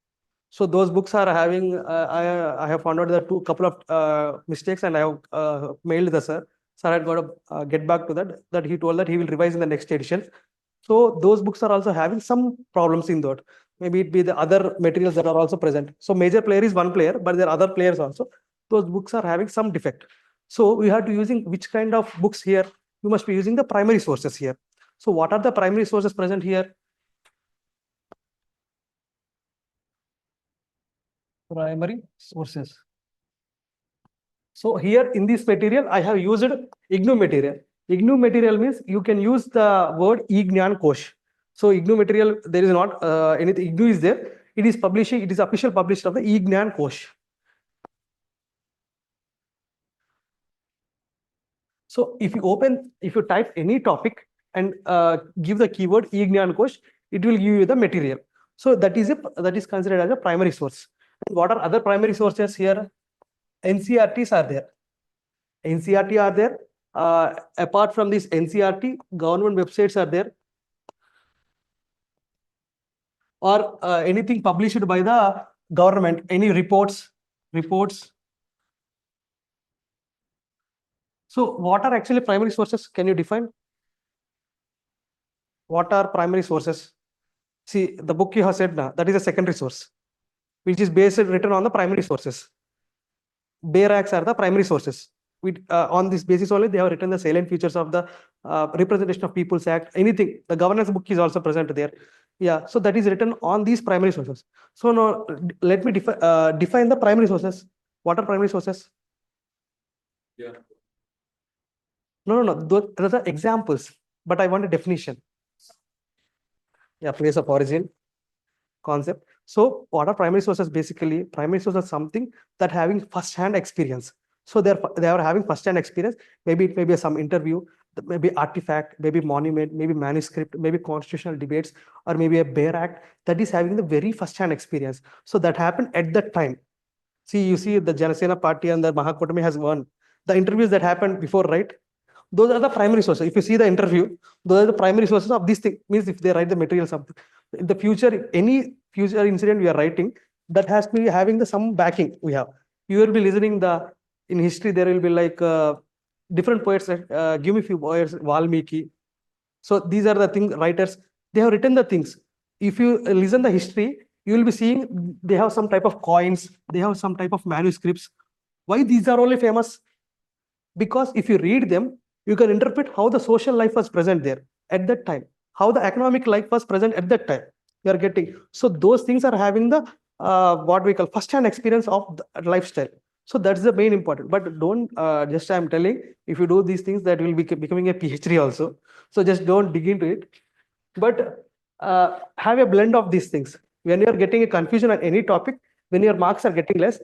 So those books are having. I have found out the couple of mistakes, and I have mailed the sir. Sir had got to get back to that. That he told that he will revise in the next edition. So those books are also having some problems in that. Maybe it be the other materials that are also present. So major player is one player, but there are other players also. Those books are having some defect. So we have to using which kind of books here? You must be using the primary sources here. So what are the primary sources present here? Primary sources. So here in this material, I have used IGNOU material. IGNOU material means you can use the word e-Gnan Kosh. So IGNOU material, there is not anything. IGNOU is there. It is publishing. It is official published of the e-Gnan Kosh. So if you type any topic and give the keyword e-Gnan Kosh, it will give you the material. So that is considered as a primary source. What are other primary sources here? NCRTs are there. NCRT are there. Apart from this NCRT, government websites are there, or anything published by the government, any reports. So what are actually primary sources? Can you define? What are primary sources? See, the book you have said now, that is a secondary source, which is written on the primary sources. Bare acts are the primary sources. On this basis only, they have written the salient features of the Representation of People's Act. Anything, the governance book is also present there. Yeah, so that is written on these primary sources. So now let me define the primary sources. What are primary sources? Yeah. No. Those are examples, but I want a definition. Yeah, place of origin, concept. So what are primary sources? Basically, primary sources are something that having first-hand experience. So they are having first-hand experience. Maybe it may be some interview, maybe artifact, maybe monument, maybe manuscript, maybe constitutional debates, or maybe a bare act that is having the very first-hand experience. So that happened at that time. See, you see the Janasena party and the Mahakutami has won. The interviews that happened before, right? Those are the primary sources. If you see the interview, those are the primary sources of this thing. Means if they write the material something. In the future, any future incident we are writing, that has to be having some backing we have. You will be listening in history, there will be like different poets, give me few poets, Valmiki. So these are the things, writers, they have written the things. If you listen the history, you will be seeing they have some type of coins, they have some type of manuscripts. Why these are only famous? Because if you read them, you can interpret how the social life was present there at that time, how the economic life was present at that time. You are getting. So those things are having the what we call first-hand experience of the lifestyle. So that's the main important. But don't just I'm telling, if you do these things, that will be becoming a PhD also. So just don't dig into it. But have a blend of these things. When you are getting a confusion on any topic, when your marks are getting less,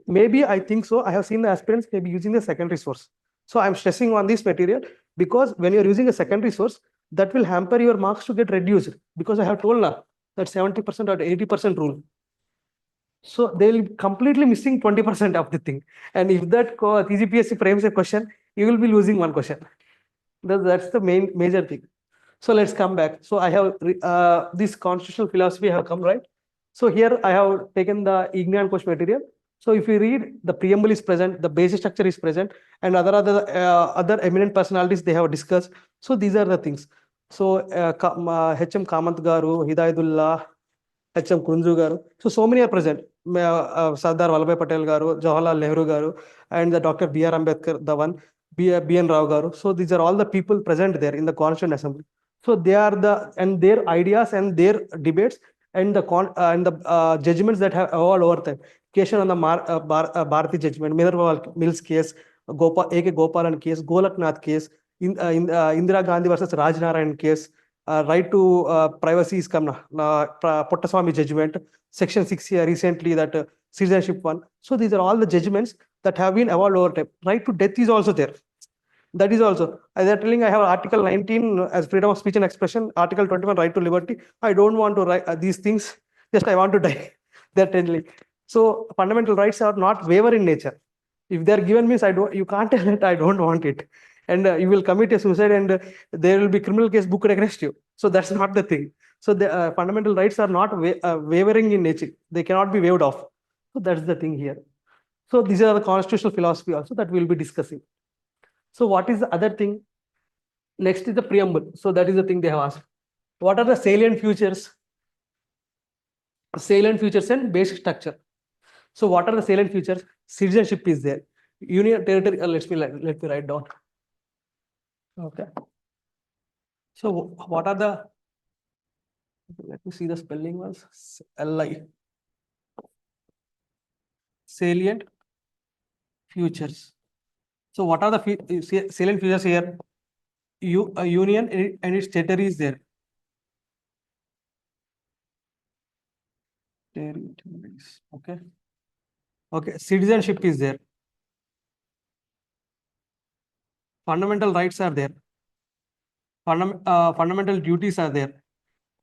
maybe I think so. I have seen the aspirants maybe using the secondary source. So I'm stressing on this material because when you're using a secondary source, that will hamper your marks to get reduced, because I have told now that 70% or 80% rule. So they'll completely missing 20% of the thing. And if that TGPSC frames a question, you will be losing one question. That's the major thing. So let's come back. So I have this constitutional philosophy have come, right? So here I have taken the Ignan Kosh material. So if you read, the preamble is present, the basic structure is present, and other eminent personalities they have discussed. So these are the things. So H.M. Kamanth Garu, Hidayatullah, H.M. Kunju Garu. So many are present. Sardar Vallabhbhai Patel Garu, Jawaharlal Nehru Garu, and the Dr. B.R. Ambedkar, the one, B.N. Rao Garu. So these are all the people present there in the Constituent Assembly. So they are and their ideas and their debates and the judgments that have evolved over time. Question on the Bharati judgment, Minerva Mills case, A.K. Gopalan case, Golaknath case, Indira Gandhi versus Raj Narayan case, right to privacy is come, Pottaswamy judgment, Section 6 here recently that citizenship one. So these are all the judgments that have been evolved over time. Right to death is also there. That is also, as they're telling, I have Article 19 as freedom of speech and expression, Article 21 right to liberty. I don't want to write these things, just I want to die. They're telling. So fundamental rights are not waiver in nature. If they're given means you can't tell it, I don't want it. And you will commit a suicide and there will be criminal case booked against you. So that's not the thing. So the fundamental rights are not wavering in nature. They cannot be waived off. So that's the thing here. So these are the constitutional philosophy also that we'll be discussing. So what is the other thing? Next is the preamble. So that is the thing they have asked. What are the salient features? Salient features and basic structure. So what are the salient features? Citizenship is there. Union territory. Let me write down. Okay. So what are the? Let me see the spelling ones. LI. Salient features. So what are the salient features here? Union and its territory is there. Territories. Okay. Okay. Citizenship is there. Fundamental rights are there. Fundamental duties are there.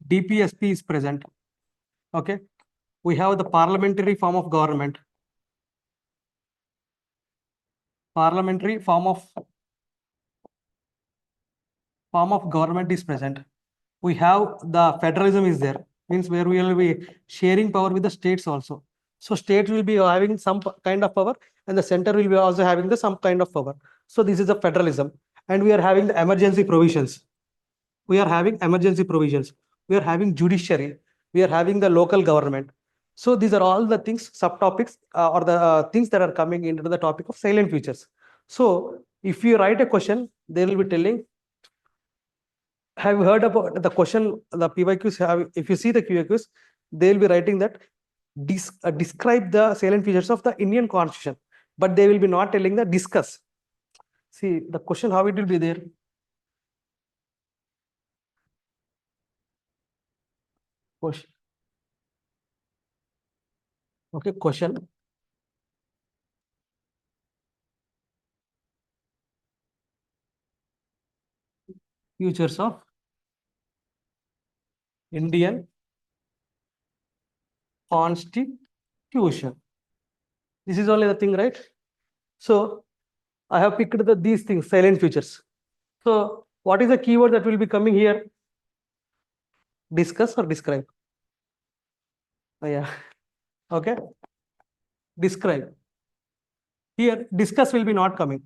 DPSP is present. Okay. We have the parliamentary form of government. Parliamentary form of government is present. We have the federalism is there, means where we will be sharing power with the states also. So states will be having some kind of power and the center will be also having some kind of power. So this is the federalism, and we are having the emergency provisions. We are having emergency provisions. We are having judiciary. We are having the local government. So these are all the things, subtopics or the things that are coming into the topic of salient features. So if you write a question, they will be telling, have you heard about the question, the PYQs? If you see the QQs, they will be writing that describe the salient features of the Indian Constitution, but they will be not telling the discuss. See the question, how it will be there. Question. Okay, question. Features of Indian Constitution. This is only the thing, right? So I have picked these things, salient features. So what is the keyword that will be coming here? Discuss or describe? Oh, yeah. Okay. Describe. Here, discuss will be not coming.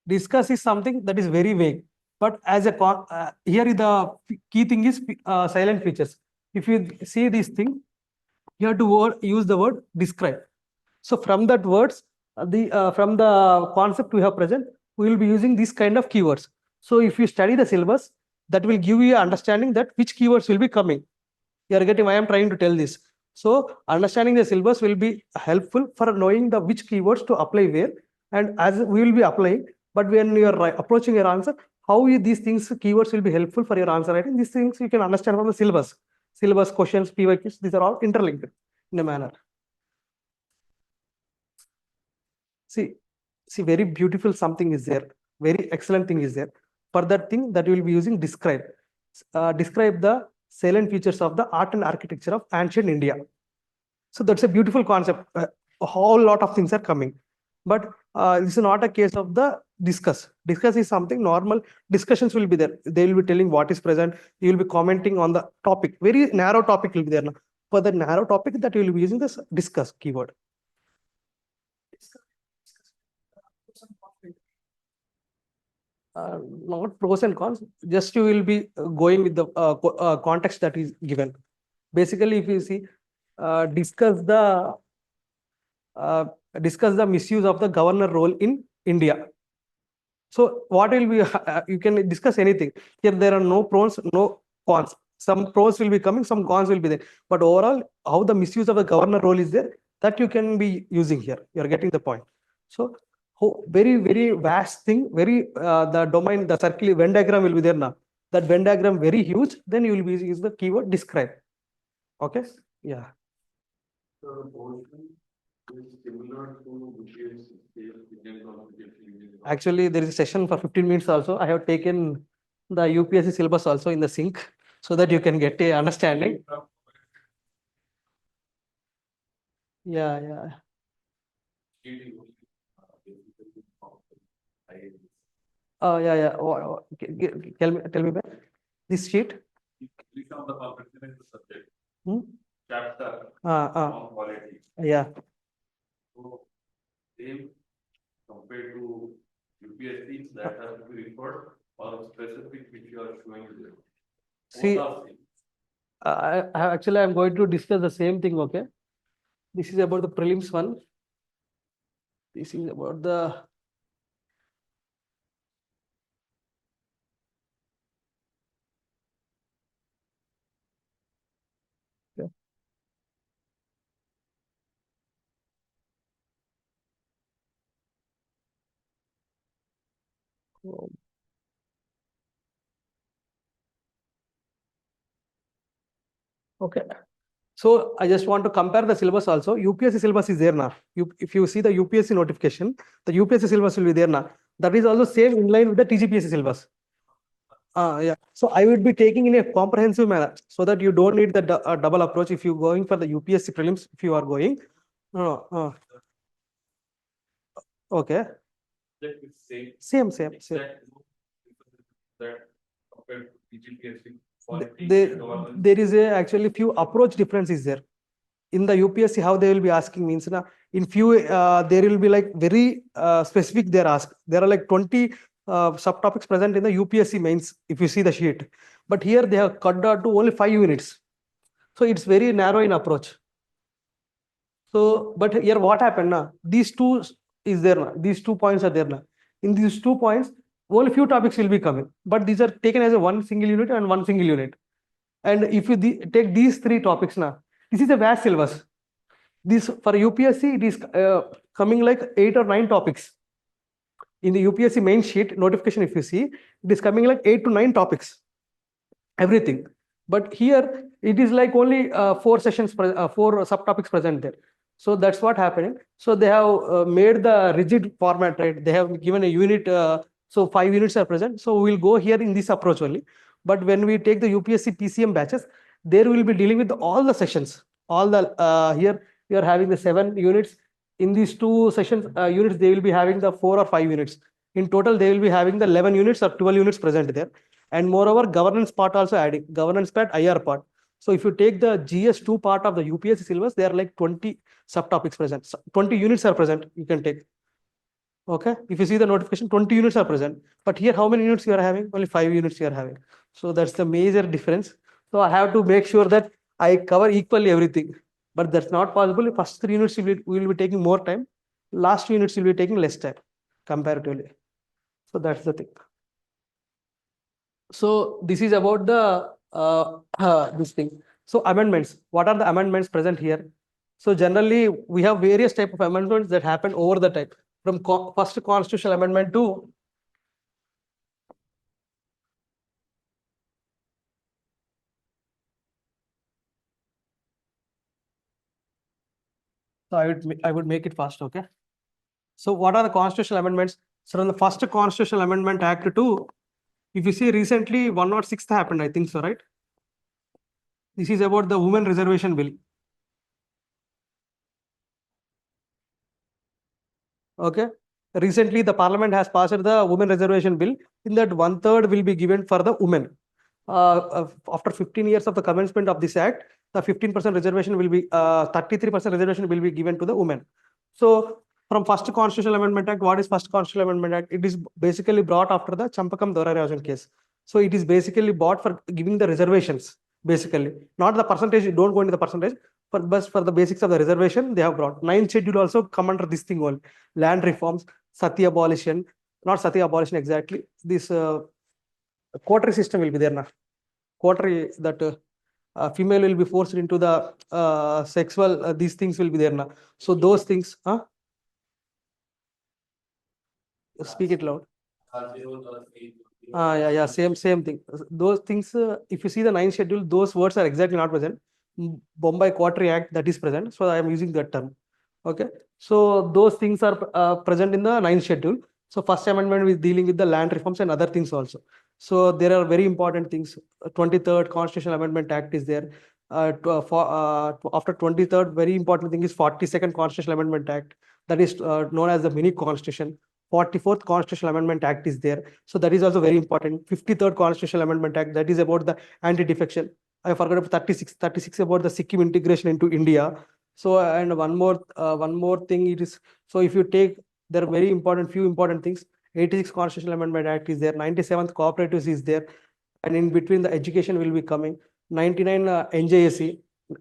Discuss is something that is very vague. But as a here is the key thing is silent features. If you see this thing, you have to use the word describe. So from that words, from the concept we have present, we will be using this kind of keywords. So if you study the syllabus, that will give you an understanding that which keywords will be coming. You are getting why I am trying to tell this. So understanding the syllabus will be helpful for knowing the which keywords to apply where, and as we will be applying. But when you are approaching your answer, how these things, keywords will be helpful for your answer writing. These things you can understand from the syllabus. Syllabus, questions, PYQs, these are all interlinked in a manner. See, very beautiful something is there. Very excellent thing is there. For that thing that you will be using describe. Describe the salient features of the art and architecture of ancient India. So that's a beautiful concept. A whole lot of things are coming. But this is not a case of the discuss. Discuss is something normal. Discussions will be there. They will be telling what is present. You will be commenting on the topic. Very narrow topic will be there now. For the narrow topic that you will be using this discuss keyword. Not pros and cons, just you will be going with the context that is given. Basically, if you see, discuss the misuse of the governor role in India. So what will be, you can discuss anything. Here there are no pros, no cons. Some pros will be coming, some cons will be there. But overall, how the misuse of the governor role is there, that you can be using here. You are getting the point. So very, very vast thing, very the domain, the circle Venn diagram will be there now. That Venn diagram very huge, then you will be use the keyword describe. Okay. Yeah. So the portion is similar to UPSC qualification. Actually, there is a session for 15 minutes also. I have taken the UPSC syllabus also in the sync so that you can get a understanding. Yeah, yeah. Yeah, yeah. Tell me back. This sheet. Click on the comprehensive subject. Hmm? Chapter On quality. Yeah. So same compared to UPSC that has to be referred or specific which you are showing there. See, actually I'm going to discuss the same thing. Okay. This is about the prelims one. This is about the okay. So I just want to compare the syllabus also. UPSC syllabus is there now. If you see the UPSC notification, the UPSC syllabus will be there now. That is also same in line with the TGPSC syllabus. Yeah. So I would be taking in a comprehensive manner so that you don't need the double approach if you're going for the UPSC prelims. If you are going, okay. Same. There is a actually few approach differences there. In the UPSC, how they will be asking means in few there will be like very specific they ask. There are like 20 subtopics present in the UPSC mains if you see the sheet. But here they have cut down to only 5 units. So it's very narrow in approach. So, but here what happened now? These two is there now. These 2 points are there now. In these 2 points, only few topics will be coming. But these are taken as a one single unit and one single unit. And if you take these 3 topics now, this is a vast syllabus. This for UPSC, it is coming like 8 or 9 topics. In the UPSC main sheet notification, if you see, it is coming like 8 to 9 topics. Everything. But here it is like only 4 sessions, 4 subtopics present there. So that's what happening. So they have made the rigid format, right? They have given a unit. So 5 units are present. So we'll go here in this approach only. But when we take the UPSC PCM batches, there will be dealing with all the sessions. All the here we are having the 7 units. In these 2 sessions units, they will be having the 4 or 5 units. In total, they will be having the 11 units or 12 units present there. And moreover, governance part also adding, governance part, IR part. So if you take the GS2 part of the UPSC syllabus, there are like 20 subtopics present. 20 units are present, you can take. Okay, if you see the notification, 20 units are present. But here, how many units you are having? Only 5 units you are having. So that's the major difference. So I have to make sure that I cover equally everything. But that's not possible. First 3 units we will be taking more time. Last 2 units will be taking less time comparatively. So that's the thing. So this is about the this thing. So amendments. What are the amendments present here? So generally we have various type of amendments that happen over the time. From first constitutional amendment to so I would make it fast, okay? So what are the constitutional amendments? So from the first constitutional amendment act to, if you see recently 106th happened, I think so, right? This is about the women reservation bill. Okay. Recently, the parliament has passed the women reservation bill. In that 1/3 will be given for the women. After 15 years of the commencement of this act, the 15% reservation will be 33% reservation will be given to the women. So from first constitutional amendment act, what is first constitutional amendment act? It is basically brought after the Champakam Dorarajan case. So it is basically brought for giving the reservations, basically. Not the percentage, you don't go into the percentage, but for the basics of the reservation, they have brought. 9th schedule also come under this thing all. Land reforms, Sati abolition, not sati abolition exactly. This quaternary system will be there now. Quaternary, that female will be forced into the sexual, these things will be there now. So those things, speak it loud. Yeah, same thing. Those things, if you see the 9th schedule, those words are exactly not present. Bombay Quaternary Act, that is present. So I am using that term. Okay. So those things are present in the 9th schedule. So first amendment is dealing with the land reforms and other things also. So there are very important things. 23rd Constitutional Amendment Act is there. After 23rd, very important thing is 42nd Constitutional Amendment Act. That is known as the mini constitution. 44th Constitutional Amendment Act is there. So that is also very important. 53rd Constitutional Amendment Act, that is about the anti-defection. I forgot about 36 about the Sikkim integration into India. So, and one more thing it is, so if you take, there are very important, few important things. 86th Constitutional Amendment Act is there. 97th Cooperatives is there. And in between the education will be coming. 99 NJSC.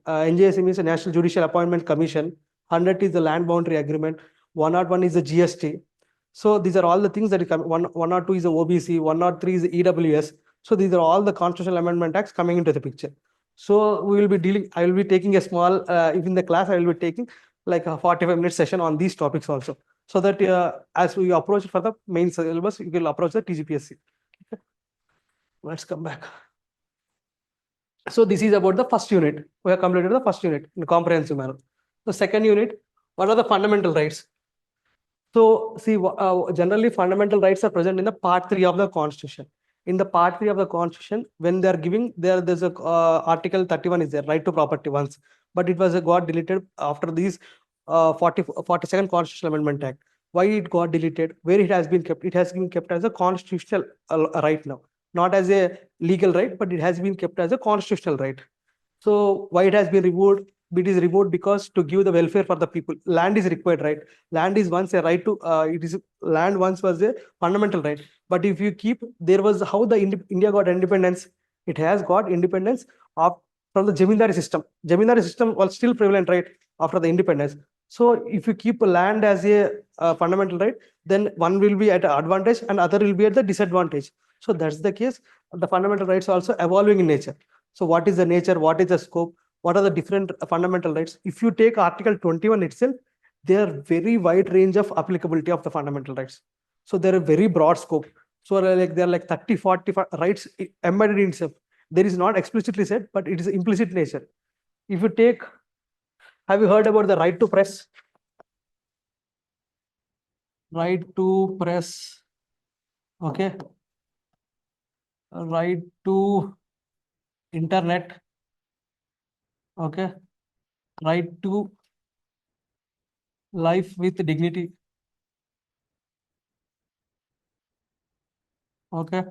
NJSC means the National Judicial Appointment Commission. 100 is the Land Boundary Agreement. 101 is the GST. So these are all the things that come. 102 is the OBC, 103 is the EWS. So these are all the constitutional amendment acts coming into the picture. So we will be dealing, I will be taking a small, if in the class, I will be taking like a 45-minute session on these topics also. So that as we approach for the main syllabus, we will approach the TGPSC. Okay. Let's come back. So this is about the first unit. We have completed the first unit in a comprehensive manner. The second unit, what are the fundamental rights? So see, generally fundamental rights are present in the part 3 of the Constitution. In the part 3 of the Constitution, when they are giving, there's a Article 31 is there, right to property once, but it was got deleted after these 42nd Constitutional Amendment Act. Why it got deleted? Where it has been kept? It has been kept as a constitutional right now, not as a legal right, but it has been kept as a constitutional right. So why it has been removed? It is removed because to give the welfare for the people. Land is required, right? Land is once a right to, land once was a fundamental right. But if you keep, there was how the India got independence. It has got independence from the Jamindari system. Jamindari system was still prevalent, right? After the independence. So if you keep land as a fundamental right, then one will be at an advantage and other will be at the disadvantage. So that's the case. The fundamental rights are also evolving in nature. So what is the nature? What is the scope? What are the different fundamental rights? If you take Article 21 itself, there are very wide range of applicability of the fundamental rights. So there are very broad scope. So like there are like 30, 40 rights embedded in itself. There is not explicitly said, but it is implicit nature. If you take, have you heard about the right to press? Right to press. Okay. Right to internet. Okay. Right to life with dignity. Okay.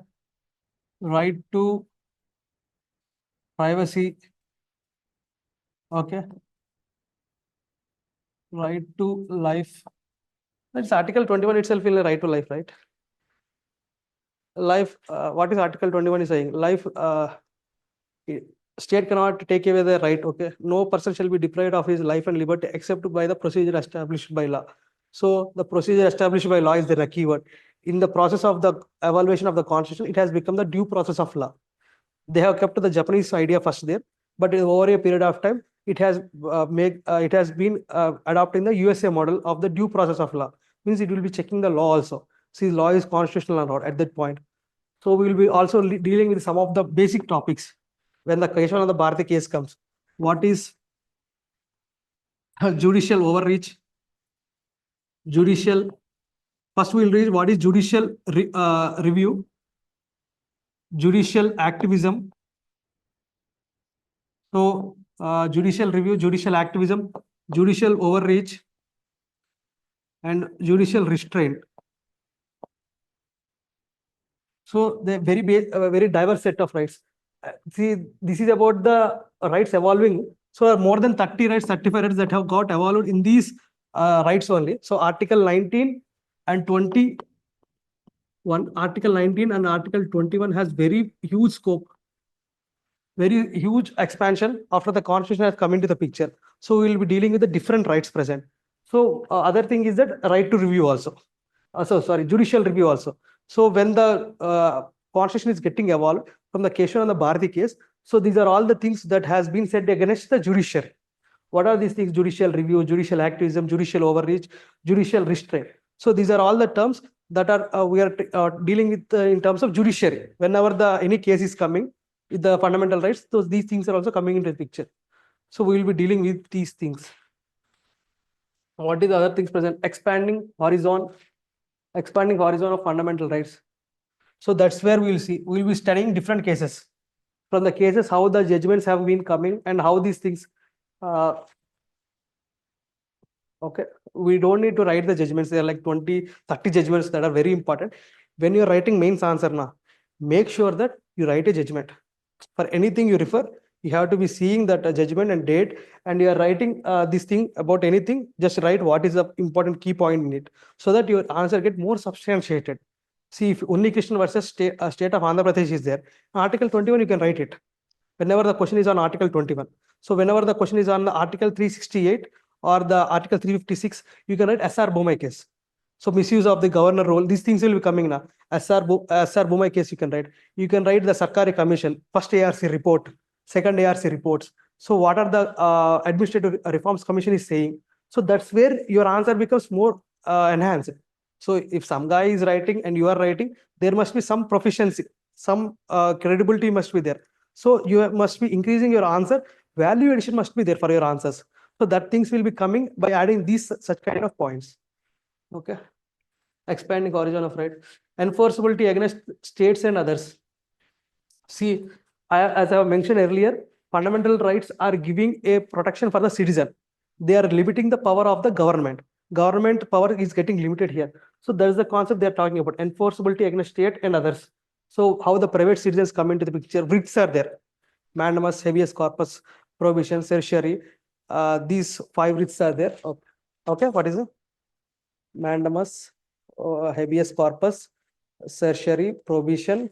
Right to privacy. Okay. Right to life. That's Article 21 itself will right to life, right? Life, what is Article 21 is saying? Life, state cannot take away the right, okay? No person shall be deprived of his life and liberty except by the procedure established by law. So the procedure established by law is the key word. In the process of the evaluation of the Constitution, it has become the due process of law. They have kept the Japanese idea first there, but over a period of time, it has been adopting the USA model of the due process of law. Means it will be checking the law also. See, law is constitutional or not at that point. So we will be also dealing with some of the basic topics when the question of the Bharati case comes. What is judicial overreach? Judicial. First we will read what is judicial review, judicial activism. So judicial review, judicial activism, judicial overreach, and judicial restraint. So the very diverse set of rights. See, this is about the rights evolving. So more than 30 rights, 35 rights that have got evolved in these rights only. So Article 19 and 21, Article 19 and Article 21 has very huge scope, very huge expansion after the Constitution has come into the picture. So we will be dealing with the different rights present. So other thing is that right to review also. sorry, judicial review also. So when the constitution is getting evolved from the Keshav and the Bharati case, so these are all the things that has been said against the judiciary. What are these things? Judicial review, judicial activism, judicial overreach, judicial restraint. So these are all the terms that are we are dealing with in terms of judiciary. Whenever any case is coming with the fundamental rights, so these things are also coming into the picture. So we will be dealing with these things. What is the other things present? Expanding horizon of fundamental rights. So that's where we will see. We will be studying different cases. From the cases, how the judgments have been coming and how these things. Okay, we don't need to write the judgments. There are like 20, 30 judgments that are very important. When you're writing mains answer now, make sure that you write a judgment. For anything you refer, you have to be seeing that judgment and date, and you are writing this thing about anything, just write what is the important key point in it, so that your answer get more substantiated. See, if only Krishna versus state of Andhra Pradesh is there, Article 21 you can write it. Whenever the question is on Article 21. So whenever the question is on the Article 368 or the Article 356, you can write SR Bomai case. So misuse of the governor role, these things will be coming now. SR Bomai case you can write. You can write the Sarkari Commission, first ARC report, second ARC reports. So what are the Administrative Reforms Commission is saying? So that's where your answer becomes more enhanced. So if some guy is writing and you are writing, there must be some proficiency, some credibility must be there. So you must be increasing your answer. Value addition must be there for your answers. So that things will be coming by adding these such kind of points. Okay. Expanding origin of right. Enforceability against states and others. See, as I have mentioned earlier, fundamental rights are giving a protection for the citizen. They are limiting the power of the government. Government power is getting limited here. So that is the concept they are talking about. Enforceability against state and others. So how the private citizens come into the picture, writs are there. Mandamus, habeas corpus, prohibition, certiorari. These 5 writs are there. Okay, what is it? Mandamus, habeas corpus, certiorari, prohibition,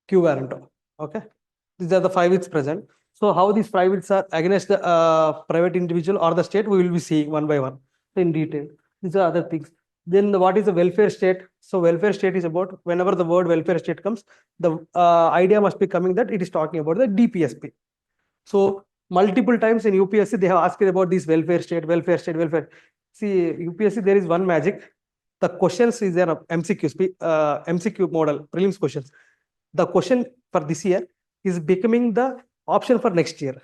quo warranto. Okay, these are the 5 writs present. So how these 5 writs are against the private individual or the state, we will be seeing one by one in detail. These are other things. Then what is the welfare state? So welfare state is about, whenever the word welfare state comes, the idea must be coming that it is talking about the DPSP. So multiple times in UPSC, they have asked about this welfare state, welfare state, welfare. See, UPSC, there is one magic. The questions is there MCQ, MCQ model, prelims questions. The question for this year is becoming the option for next year.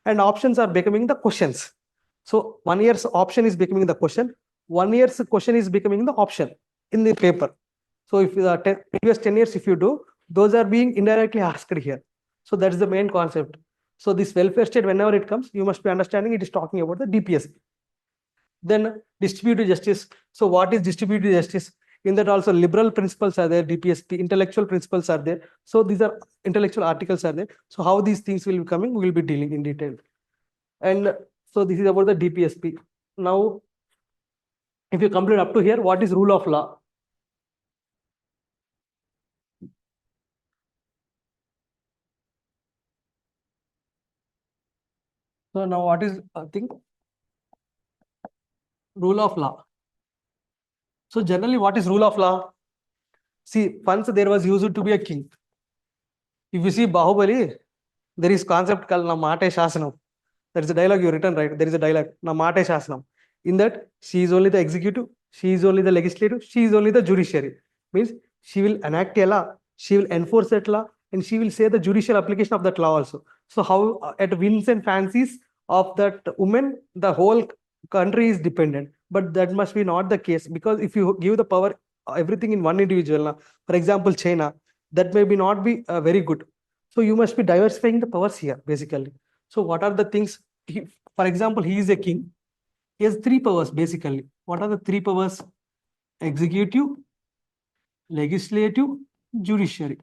And options are becoming the questions. So 1 year's option is becoming the question. 1 year's question is becoming the option in the paper. So if the previous 10 years, if you do, those are being indirectly asked here. So that's the main concept. So this welfare state, whenever it comes, you must be understanding it is talking about the DPSP. Then distributive justice. So what is distributive justice? In that also liberal principles are there, DPSP, intellectual principles are there. So these are intellectual articles are there. So how these things will be coming, we will be dealing in detail. And so this is about the DPSP. Now, if you complete up to here, what is rule of law? So now what is rule of law? So generally, what is rule of law? See, once there was used to be a king. If you see Bahubali, there is concept called Namate Shasanam. That is a dialogue you written, right? There is a dialogue, Namate Shasanam. In that, she is only the executive, she is only the legislative, she is only the judiciary. Means she will enact a law, she will enforce that law, and she will say the judicial application of that law also. So how at whims and fancies of that woman, the whole country is dependent. But that must be not the case, because if you give the power, everything in one individual, for example, China, that may be not be very good. So you must be diversifying the powers here, basically. So what are the things? For example, he is a king. He has 3 powers, basically. What are the 3 powers? Executive, legislative, judiciary.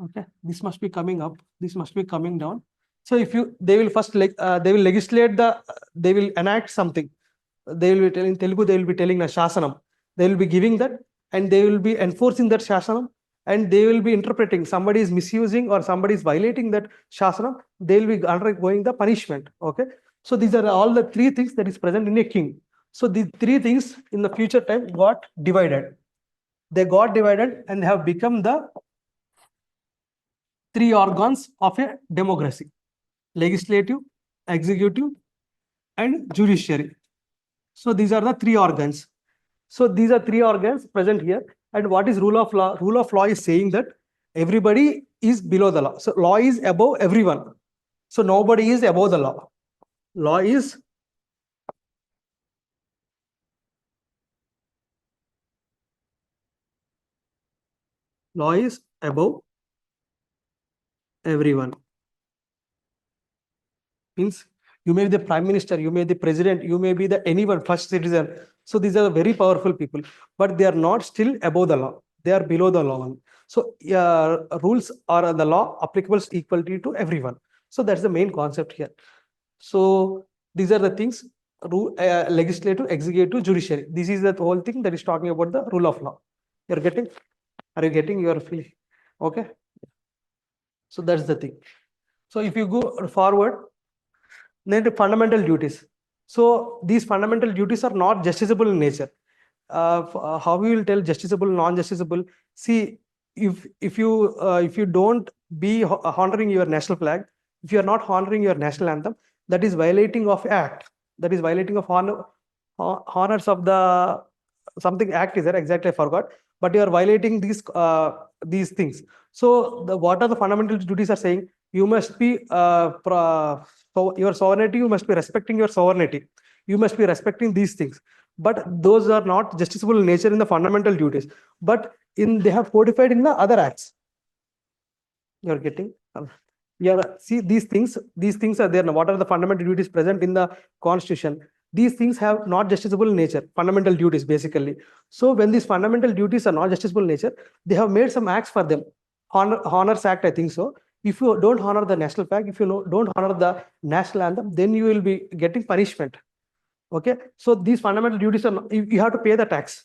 Okay, this must be coming up. This must be coming down. So if they will first they will legislate they will enact something. They will be telling Telugu. They will be telling a shasanam. They will be giving that, and they will be enforcing that shasanam, and they will be interpreting. Somebody is misusing or somebody is violating that shasanam. They will be undergoing the punishment. Okay. So these are all the 3 things that is present in a king. So the three things in the future time got divided. They got divided and have become the three organs of a democracy: legislative, executive, and judiciary. So these are the three organs. So these are three organs present here. And what is rule of law? Rule of law is saying that everybody is below the law. So law is above everyone. So nobody is above the law. Law is above everyone. Means you may be the prime minister, you may be the president, you may be the anyone, first citizen. So these are very powerful people, but they are not still above the law. They are below the law. So rules are the law applicable equally to everyone. So that's the main concept here. So these are the things: legislative, executive, judiciary. This is the whole thing that is talking about the rule of law. You're getting? Are you getting? Your feeling? Okay. So that's the thing. So if you go forward, then the fundamental duties. So these fundamental duties are not justiciable in nature. How we will tell justiciable, non-justiciable? See, if you don't be honoring your national flag, if you are not honoring your national anthem, that is violating of act. That is violating of honors of the something act is there, exactly I forgot. But you are violating these things. So what are the fundamental duties are saying? You must be so your sovereignty, you must be respecting your sovereignty. You must be respecting these things. But those are not justiciable in nature in the fundamental duties. But they have codified in the other acts. You're getting? Yeah, see these things are there now. What are the fundamental duties present in the constitution? These things have not justiciable in nature, fundamental duties basically. So when these fundamental duties are not justiciable in nature, they have made some acts for them. Honors Act, I think so. If you don't honor the national flag, if you don't honor the national anthem, then you will be getting punishment. Okay, so these fundamental duties are you have to pay the tax.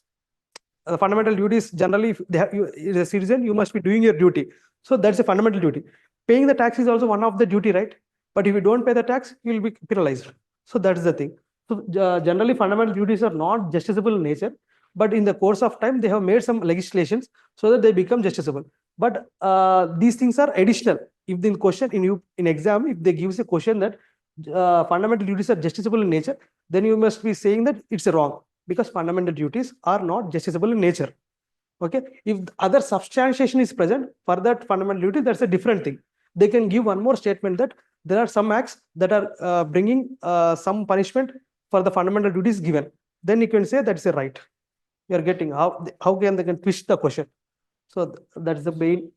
The fundamental duties generally, if you as a citizen, you must be doing your duty. So that's a fundamental duty. Paying the tax is also one of the duty, right? But if you don't pay the tax, you will be penalized. So that's the thing. So generally, fundamental duties are not justiciable in nature, but in the course of time, they have made some legislations so that they become justiciable. But these things are additional. If the question in exam, if they give us a question that fundamental duties are justiciable in nature, then you must be saying that it's wrong, because fundamental duties are not justiciable in nature. Okay, if other substantiation is present for that fundamental duty, that's a different thing. They can give one more statement that there are some acts that are bringing some punishment for the fundamental duties given. Then you can say that's a right. You are getting how can they can twist the question. So that's the main.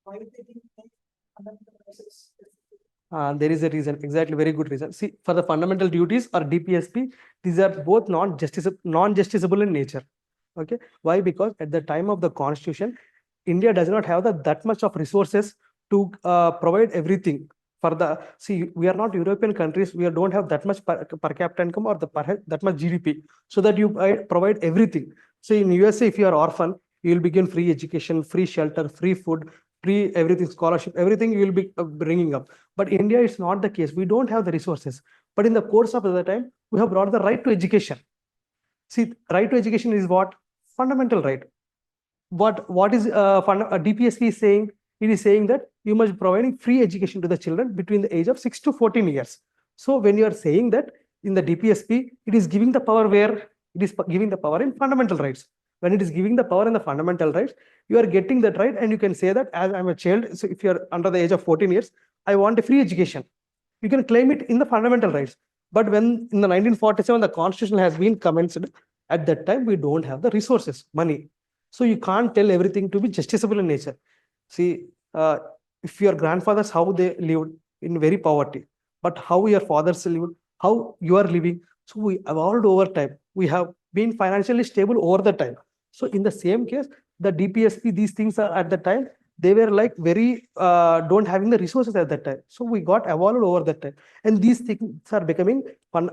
Why they didn't make fundamental rights? There is a reason, exactly, very good reason. See, for the fundamental duties or DPSP, these are both non-justiciable in nature. Okay, why? Because at the time of the constitution, India does not have that much of resources to provide everything. We are not European countries. We don't have that much per capita income or that much GDP, so that you provide everything. So in USA, if you are orphan, you will begin free education, free shelter, free food, free everything, scholarship, everything you will be bringing up. But India, it's not the case. We don't have the resources. But in the course of the time, we have brought the right to education. See, right to education is what? Fundamental right. What is DPSP is saying? It is saying that you must be providing free education to the children between the age of 6 to 14 years. So when you are saying that in the DPSP, it is giving the power where? It is giving the power in fundamental rights. When it is giving the power in the fundamental rights, you are getting that right, and you can say that as I'm a child, so if you are under the age of 14 years, I want a free education. You can claim it in the fundamental rights. But when in the 1947, the constitution has been commenced, at that time, we don't have the resources, money. So you can't tell everything to be justiciable in nature. See, if your grandfathers, how they lived in very poverty, but how your fathers lived, how you are living. So we evolved over time. We have been financially stable over the time. So in the same case, the DPSP, these things are at the time, they were like very don't having the resources at that time. So we got evolved over that time. And these things are becoming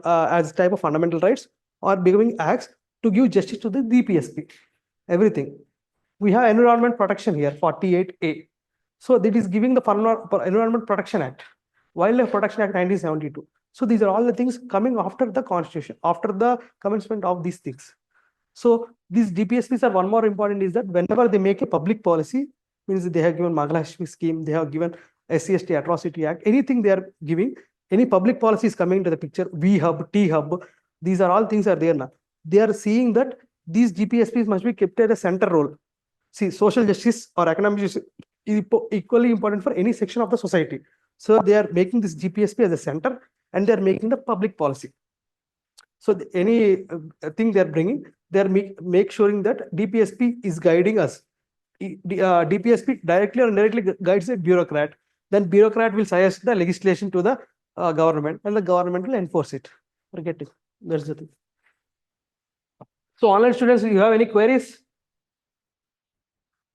as type of fundamental rights or becoming acts to give justice to the DPSP. Everything. We have Environment Protection here, 48A. So that is giving the Environment Protection Act. Wildlife Protection Act 1972. So these are all the things coming after the constitution, after the commencement of these things. So these DPSPs are one more important is that whenever they make a public policy, means they have given Mahalakshmi scheme, they have given SC/ST Atrocity Act, anything they are giving, any public policy is coming into the picture, V hub, T hub, these are all things are there now. They are seeing that these GPSPs must be kept at a center role. See, social justice or economic justice is equally important for any section of the society. So they are making this GPSP as a center and they are making the public policy. So any thing they are bringing, they are make sure that DPSP is guiding us. DPSP directly or indirectly guides a bureaucrat. Then bureaucrat will suggest the legislation to the government, and the government will enforce it. Forget it. That's the thing. So online students, you have any queries?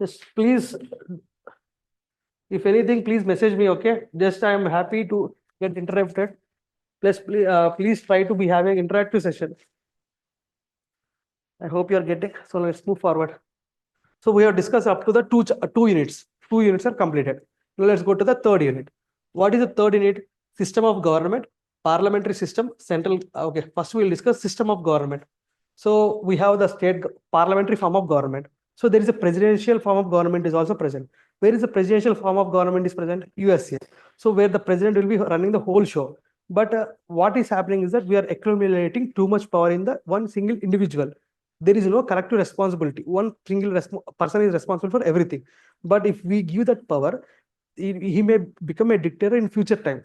Just please, if anything, please message me. Okay. Just I am happy to get interrupted. Please try to be having interactive session. I hope you are getting. So let's move forward. So we have discussed up to the two units. 2 units are completed. Now let's go to the third unit. What is the third unit? System of government, parliamentary system, central. Okay, first we will discuss system of government. So we have the state parliamentary form of government. So there is a presidential form of government is also present. Where is the presidential form of government is present? USA. So where the president will be running the whole show. But what is happening is that we are accumulating too much power in the one single individual. There is no collective responsibility. One single person is responsible for everything. But if we give that power, he may become a dictator in future times.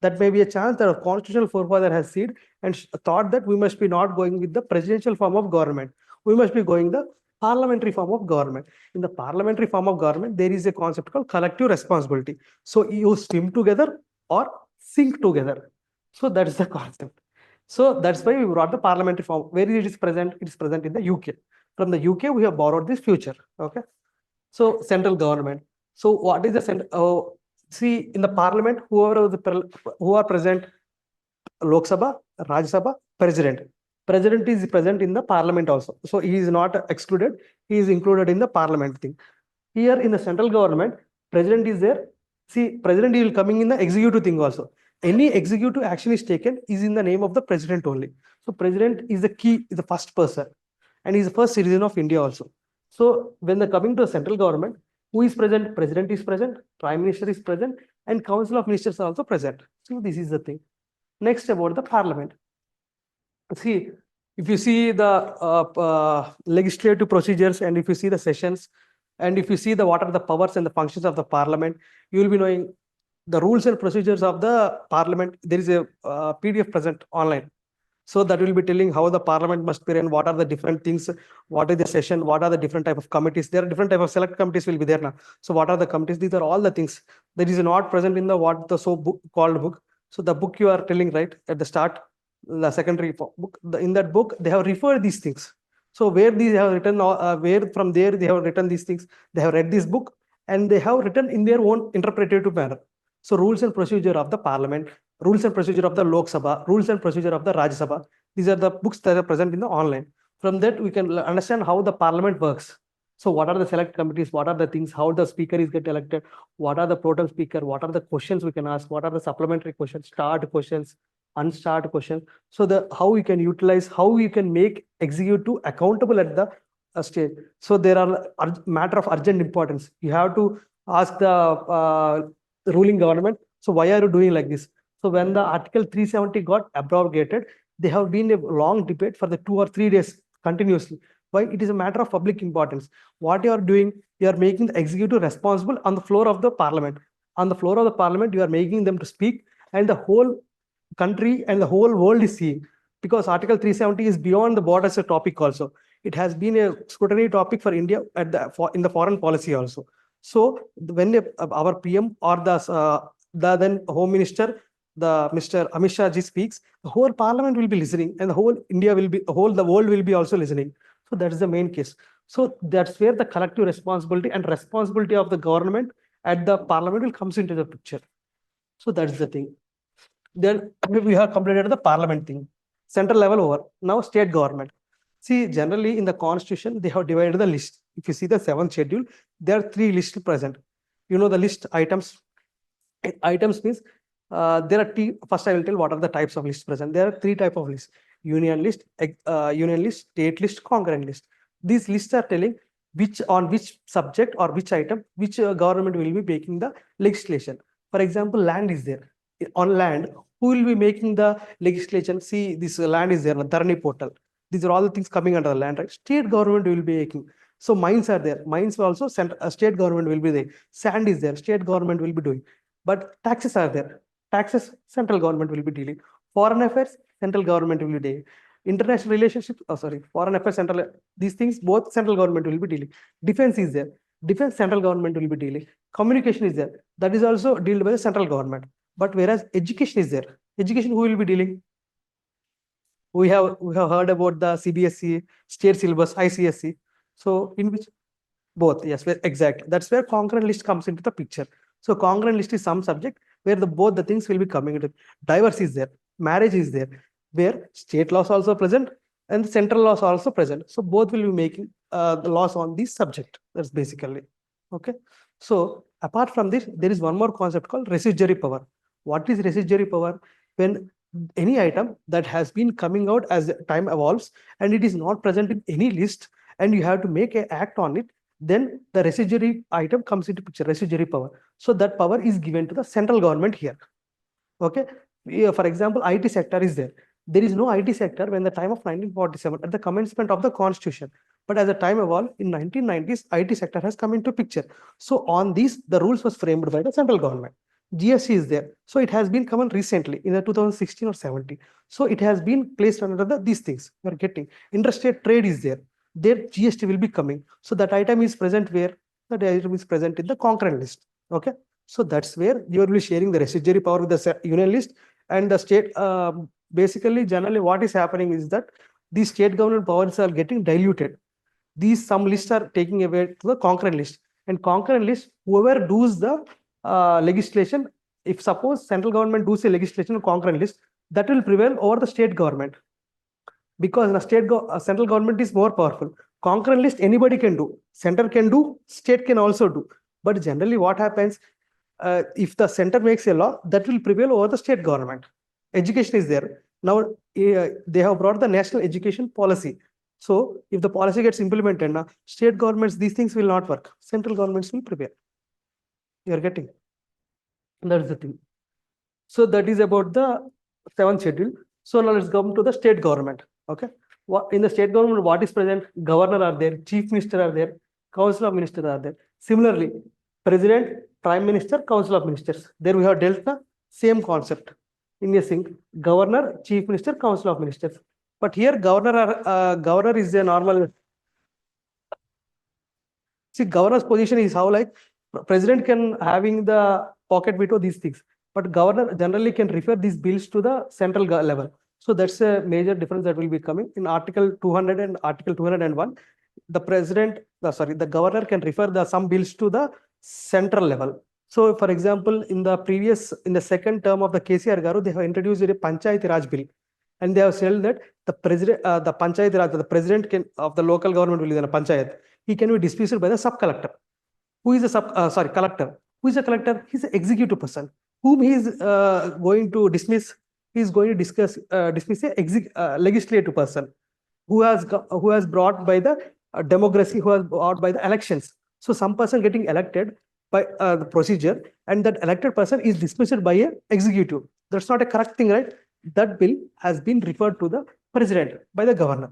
That may be a chance that a constitutional forefather has seen and thought that we must be not going with the presidential form of government. We must be going the parliamentary form of government. In the parliamentary form of government, there is a concept called collective responsibility. So you swim together or sink together. So that is the concept. So that's why we brought the parliamentary form. Where it is present? It is present in the UK. From the UK, we have borrowed this future. Okay. So central government. So what is the central? See, in the parliament, who are present, Lok Sabha, Rajya Sabha, president. President is present in the parliament also. So he is not excluded. He is included in the parliament thing. Here in the central government, president is there. See, president is coming in the executive thing also. Any executive action is taken is in the name of the president only. So president is the key, is the first person, and he is the first citizen of India also. So when they're coming to the central government, who is present? President is present, Prime Minister is present, and Council of Ministers are also present. So this is the thing. Next, about the Parliament. See, if you see the legislative procedures, and if you see the sessions, and if you see the what are the powers and the functions of the Parliament, you will be knowing the rules and procedures of the Parliament. There is a PDF present online. So that will be telling how the Parliament must be run, what are the different things, what is the session, what are the different type of committees. There are different type of select committees will be there now. So what are the committees? These are all the things that is not present in the what the called book. So the book you are telling right at the start, the secondary book, in that book they have referred these things. So where these have written, where from there they have written these things, they have read this book and they have written in their own interpretative manner. So rules and procedure of the Parliament, rules and procedure of the Lok Sabha, rules and procedure of the Rajya Sabha. These are the books that are present in the online. From that, we can understand how the Parliament works. So what are the select committees? What are the things? How the speaker is get elected? What are the pro tem speaker? What are the questions we can ask? What are the supplementary questions? Start questions, unstart questions. So the how we can utilize, how we can make executive accountable at the stage. So there are matter of urgent importance. You have to ask the ruling government. So why are you doing like this? So when the Article 370 got abrogated, there have been a long debate for the 2 or 3 days continuously. Why? It is a matter of public importance. What you are doing, you are making the executive responsible on the floor of the Parliament. On the floor of the Parliament, you are making them to speak, and the whole country and the whole world is seeing. Because Article 370 is beyond the borders a topic also. It has been a scrutiny topic for India at in the foreign policy also. So when our PM or the then Home Minister, the Mr. Amit Shah ji speaks, the whole Parliament will be listening, and the whole India will be, the world will be also listening. So that is the main case. So that's where the collective responsibility and responsibility of the government at the Parliament will comes into the picture. So that's the thing. Then we have completed the Parliament thing, central level over. Now state government. See, generally in the Constitution, they have divided the list. If you see the 7th schedule, there are 3 lists present. You know the list items. Items means there are first I will tell what are the types of lists present. There are three types of lists: union list, state list, concurrent list. These lists are telling which subject or which item, which government will be making the legislation. For example, land is there. On land, who will be making the legislation? See, this land is there, Dharani portal. These are all the things coming under the land, right? State government will be making. So mines are there. Mines also state government will be there. Sand is there. State government will be doing. But taxes are there. Taxes, central government will be dealing. Foreign affairs, central government will be dealing. International relationships, foreign affairs, central, these things, both central government will be dealing. Defense is there. Defense, central government will be dealing. Communication is there. That is also dealt by the central government. But whereas education is there. Education, who will be dealing? We have heard about the CBSC, state syllabus, ICSC. So in which both, yes, exactly. That's where concurrent list comes into the picture. So concurrent list is some subject where both the things will be coming into. Divorce is there, marriage is there, where state laws also present and central laws also present. So both will be making the laws on this subject. That's basically okay. So apart from this, there is one more concept called residuary power. What is residuary power? When any item that has been coming out as time evolves and it is not present in any list and you have to make an act on it, then the residuary item comes into picture, residuary power. So that power is given to the central government here. Okay. For example, IT sector is there. There is no IT sector when the time of 1947 at the commencement of the constitution. But as the time evolved in 1990s, IT sector has come into picture. So on these, the rules was framed by the central government. GST is there. So it has been come recently in the 2016 or 17. So it has been placed under these things we are getting. Interstate trade is there. Their GST will be coming. So that item is present where? That item is present in the concurrent list. Okay. So that's where you will be sharing the residuary power with the union list and the state. Basically, generally what is happening is that these state government powers are getting diluted. These some lists are taking away to the concurrent list. And concurrent list, whoever does the legislation, if suppose central government does a legislation on concurrent list, that will prevail over the state government. Because the central government is more powerful. Concurrent list anybody can do. Center can do, state can also do. But generally what happens, if the center makes a law, that will prevail over the state government. Education is there. Now they have brought the national education policy. So if the policy gets implemented now, state governments, these things will not work. Central governments will prevail. You are getting. That's the thing. So that is about the 7th schedule. So now let's come to the state government. Okay. In the state government, what is present? Governor are there, chief minister are there, council of ministers are there. Similarly, president, prime minister, council of ministers. There we have dealt the same concept in a sync. Governor, chief minister, council of ministers. But here governor is a normal. See, governor's position is how like president can having the pocket veto these things, but governor generally can refer these bills to the central level. So that's a major difference that will be coming in Article 200 and Article 201. The governor can refer some bills to the central level. So, for example, in the second term of the KCR Garu, they have introduced a Panchayati Raj bill, and they have said that the Panchayati Raj, the president of the local government will be in a Panchayat. He can be dismissed by the sub collector. Who is the collector? Who is the collector? He is the executive person. Whom he is going to dismiss? He is going to dismiss a legislative person who has brought by the democracy, who has brought by the elections. So some person getting elected by the procedure, and that elected person is dismissed by an executive. That's not a correct thing, right? That bill has been referred to the president by the governor.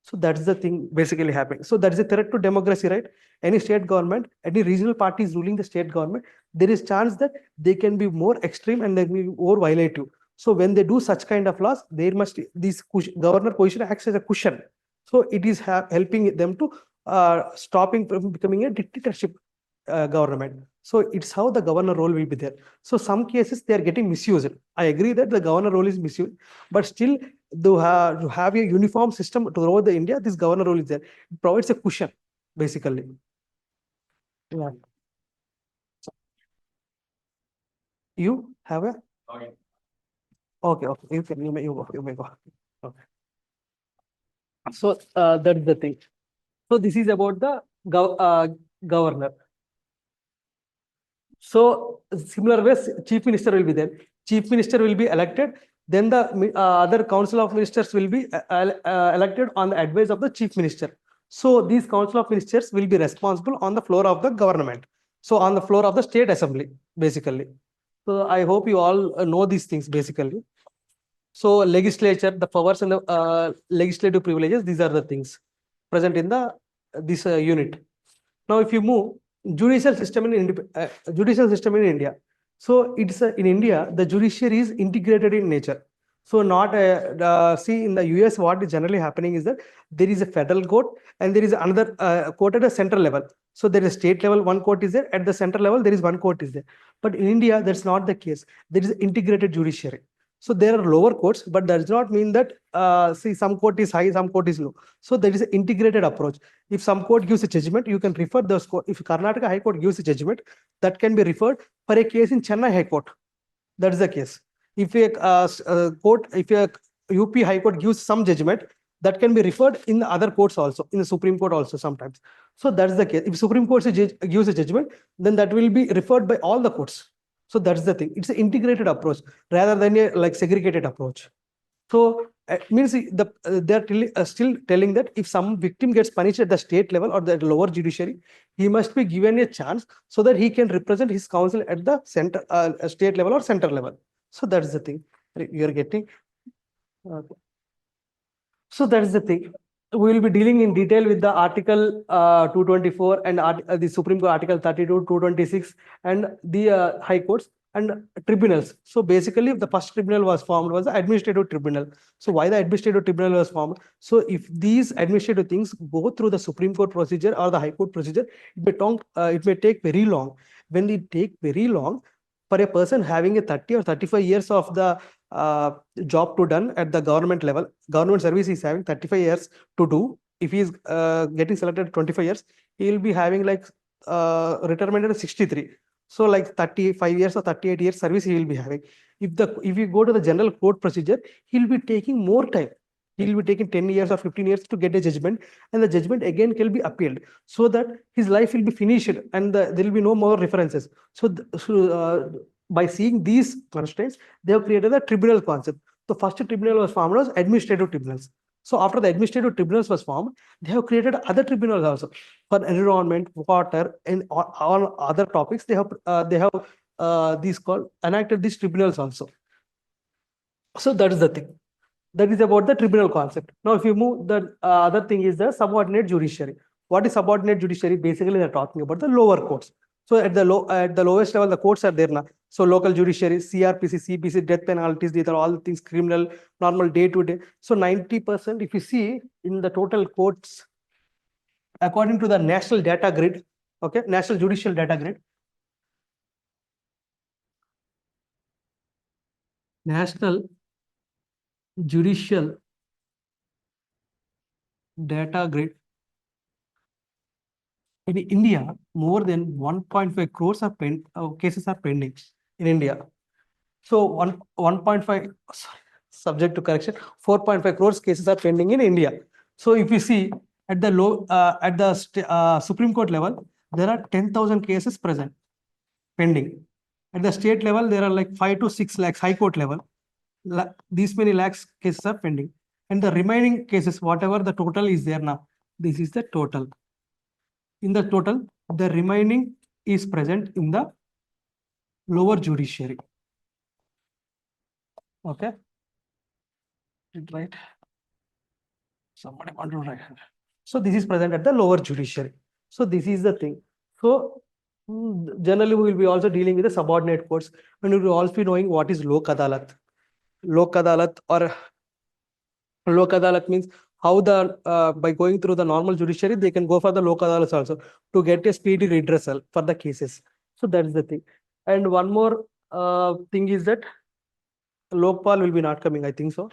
So that's the thing basically happening. So that is a threat to democracy, right? Any state government, any regional party is ruling the state government, there is chance that they can be more extreme and they can be more violative. So when they do such kind of laws, there must this governor position acts as a cushion. So it is helping them to stopping from becoming a dictatorship government. So it's how the governor role will be there. So some cases they are getting misused. I agree that the governor role is misused, but still to have a uniform system throughout the India, this governor role is there. It provides a cushion, basically. Yeah. You have a? Okay. You may go. Okay. So that is the thing. So this is about the governor. So similar ways, chief minister will be there. chief minister will be elected, then the other council of ministers will be elected on the advice of the chief minister. So these council of ministers will be responsible on the floor of the government. So on the floor of the state assembly, basically. So I hope you all know these things basically. So legislature, the powers and the legislative privileges, these are the things present in the this unit. Now, if you move judicial system in India, so it's in India the judiciary is integrated in nature. So not see in the US what is generally happening is that there is a federal court and there is another court at a central level. So there is a state level, one court is there, at the central level there is one court is there. But in India that's not the case. There is integrated judiciary. So there are lower courts, but that does not mean that see some court is high, some court is low. So there is an integrated approach. If some court gives a judgment, you can refer those court. If Karnataka High Court gives a judgment, that can be referred for a case in Chennai High Court. That is the case. If a UP High Court gives some judgment, that can be referred in the other courts also, in the Supreme Court also sometimes. So that's the case. If Supreme Court gives a judgment, then that will be referred by all the courts. So that's the thing. It's an integrated approach rather than a like segregated approach. So it means they're still telling that if some victim gets punished at the state level or the lower judiciary, he must be given a chance so that he can represent his counsel at the center, state level or center level. So that's the thing you're getting. So that's the thing. We will be dealing in detail with the Article 224 and the Supreme Court Article 32, 226 and the High Courts and tribunals. So basically the first tribunal was formed was the administrative tribunal. So why the administrative tribunal was formed? So if these administrative things go through the Supreme Court procedure or the High Court procedure, it may take very long. When they take very long, for a person having a 30 or 35 years of the job to done at the government level, government service is having 35 years to do. If he is getting selected at 25 years, he will be having like retirement at 63. So like 35 years or 38 years service he will be having. If you go to the general court procedure, he will be taking more time. He will be taking 10 years or 15 years to get a judgment, and the judgment again can be appealed so that his life will be finished and there will be no more references. So by seeing these constraints, they have created the tribunal concept. The first tribunal was formed as administrative tribunals. So after the administrative tribunals was formed, they have created other tribunals also for environment, water, and all other topics. They have these called enacted these tribunals also. So that is the thing. That is about the tribunal concept. Now, if you move, the other thing is the subordinate judiciary. What is subordinate judiciary? Basically, they're talking about the lower courts. So at the lowest level, the courts are there now. So local judiciary, CRPC, CPC, death penalties, these are all things criminal, normal day to day. So 90%, if you see in the total courts, according to the national data grid, okay, national judicial data grid, national judicial data grid, in India, more than 1.5 crores of cases are pending in India. So 1.5, subject to correction, 4.5 crores cases are pending in India. So if you see at the Supreme Court level, there are 10,000 cases present pending. At the state level, there are like 5 to 6 lakhs. High Court level, these many lakhs cases are pending. And the remaining cases, whatever the total is there now, this is the total. In the total, the remaining is present in the lower judiciary. Okay. Right. Somebody want to write. So this is present at the lower judiciary. So this is the thing. So generally we will be also dealing with the subordinate courts, and we will also be knowing what is Lok Adalat. Lok Adalat or Lok Adalat means how the by going through the normal judiciary, they can go for the Lok Adalats also to get a speedy redressal for the cases. So that is the thing. And one more thing is that Lokpal will be not coming, I think so.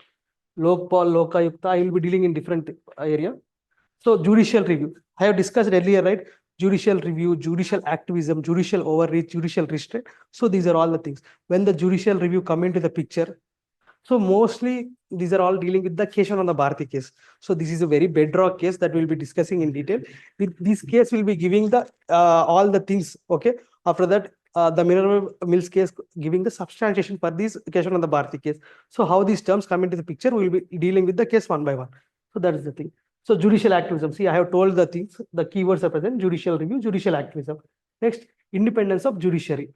Lokpal, Lokayukta, I will be dealing in different area. So judicial review, I have discussed earlier, right? Judicial review, judicial activism, judicial overreach, judicial restraint. So these are all the things. When the judicial review come into the picture, so mostly these are all dealing with the Keshav on the Bharati case. So this is a very bedrock case that we'll be discussing in detail. With this case, we'll be giving the all the things. Okay. After that, the Mineral Mills case giving the substantiation for this occasion on the Bharti case. So how these terms come into the picture, we will be dealing with the case one by one. So that is the thing. So judicial activism. See, I have told the things, the keywords are present: judicial review, judicial activism. Next, independence of judiciary.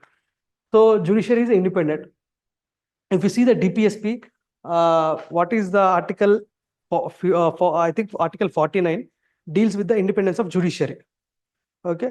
So judiciary is independent. If you see the DPSP, what is the article for I think Article 49 deals with the independence of judiciary. Okay.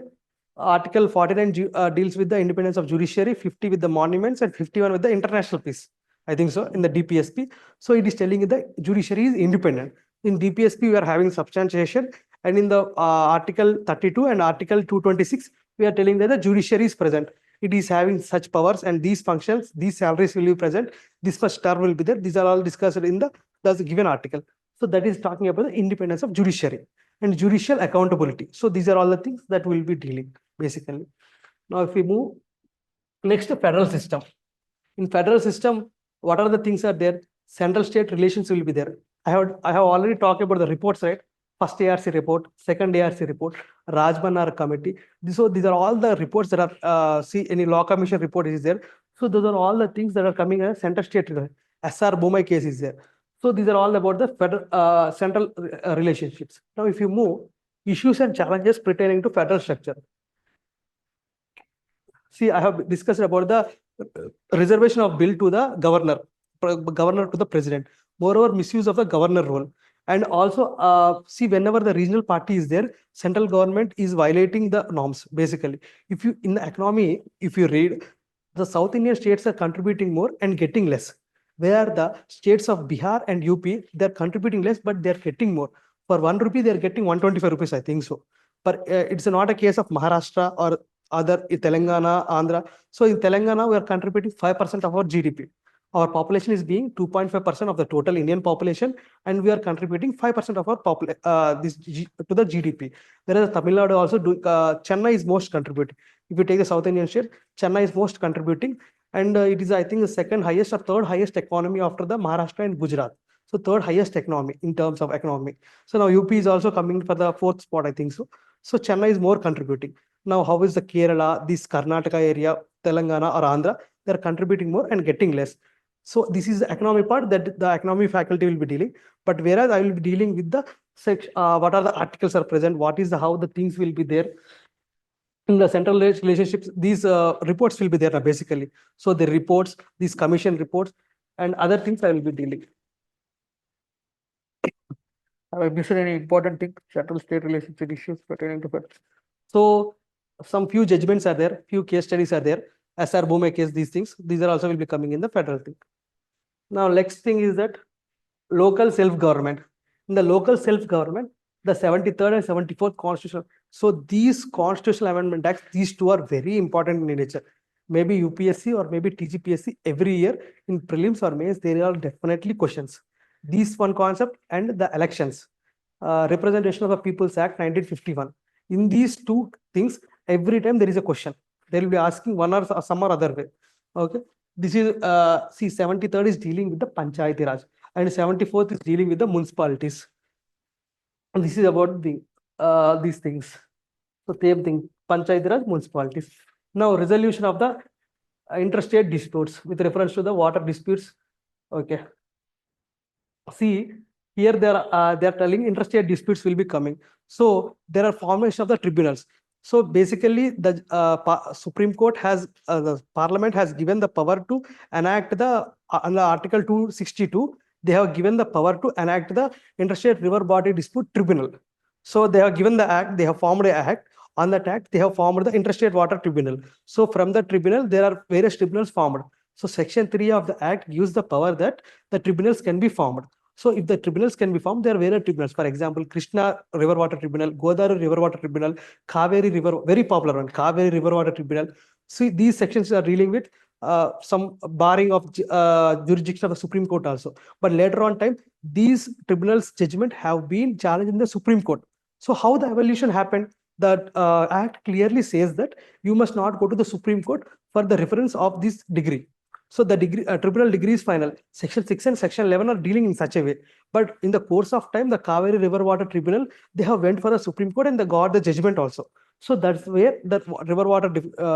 Article 49 deals with the independence of judiciary, 50 with the monuments, and 51 with the international peace. I think so in the DPSP. So it is telling you the judiciary is independent. In DPSP, we are having substantiation, and in the Article 32 and Article 226, we are telling that the judiciary is present. It is having such powers and these functions, these salaries will be present, this much term will be there. These are all discussed in the given article. So that is talking about the independence of judiciary and judicial accountability. So these are all the things that we'll be dealing basically. Now, if we move next to federal system. In federal system, what are the things are there? Central state relations will be there. I have already talked about the reports, right? First ARC report, second ARC report, Rajmanar committee. These are all the reports that are see any law commission report is there. So those are all the things that are coming as central state. SR Bombay case is there. So these are all about the federal central relationships. Now, if you move issues and challenges pertaining to federal structure. See, I have discussed about the reservation of bill to the governor to the president. Moreover, misuse of the governor role. And also, see, whenever the regional party is there, central government is violating the norms, basically. If you, in the economy, if you read, the South Indian states are contributing more and getting less. Where the states of Bihar and UP, they're contributing less, but they're getting more. For 1 rupee, they're getting 125 rupees, I think so. But it's not a case of Maharashtra or other Telangana, Andhra. So in Telangana, we are contributing 5% of our GDP. Our population is being 2.5% of the total Indian population, and we are contributing 5% of our to the GDP. Whereas Tamil Nadu also Chennai is most contributing. If you take the South Indian state, Chennai is most contributing, and it is, I think, the second highest or third highest economy after the Maharashtra and Gujarat. So third highest economy in terms of economy. So now UP is also coming for the fourth spot, I think so. So Chennai is more contributing. Now, how is the Kerala, this Karnataka area, Telangana or Andhra? They are contributing more and getting less. So this is the economy part that the economy faculty will be dealing. But whereas I will be dealing with the what are the articles are present, what is the how the things will be there in the central relationships. These reports will be there basically. So the reports, these commission reports, and other things I will be dealing. Have I missed any important thing? Central state relationship issues pertaining to federal. So some few judgments are there, few case studies are there. SR Bombay case, these things, these are also will be coming in the federal thing. Now, next thing is that local self-government. In the local self-government, the 73rd and 74th constitutional. So these constitutional amendment acts, these two are very important in nature. Maybe UPSC or maybe TGPSC every year in prelims or mains, there are definitely questions. These one concept and the elections, Representation of the People's Act 1951. In these two things, every time there is a question. They will be asking one or some or other way. Okay. This is, see, 73rd is dealing with the Panchayati Raj and 74th is dealing with the municipalities. And this is about the these things. So same thing, Panchayati Raj, municipalities. Now, resolution of the interstate disputes with reference to the water disputes. Okay. See, here they are telling interstate disputes will be coming. So there are formation of the tribunals. So basically, the Supreme Court has, the Parliament has given the power to enact the, under Article 262, they have given the power to enact the Interstate River Body Dispute Tribunal. So they have given the act, they have formed an act. On that act, they have formed the Interstate Water Tribunal. So from the tribunal, there are various tribunals formed. So Section 3 of the act gives the power that the tribunals can be formed. So if the tribunals can be formed, there are various tribunals. For example, Krishna River Water Tribunal, Godavari River Water Tribunal, Kaveri River, very popular one, Kaveri River Water Tribunal. See, these sections are dealing with some barring of jurisdiction of the Supreme Court also. But later on time, these tribunals' judgment have been challenged in the Supreme Court. So how the evolution happened? That act clearly says that you must not go to the Supreme Court for the reference of this degree. So the degree, tribunal degree is final. Section 6 and Section 11 are dealing in such a way. But in the course of time, the Kaveri River Water Tribunal, they have went for the Supreme Court and they got the judgment also. So that's where the river water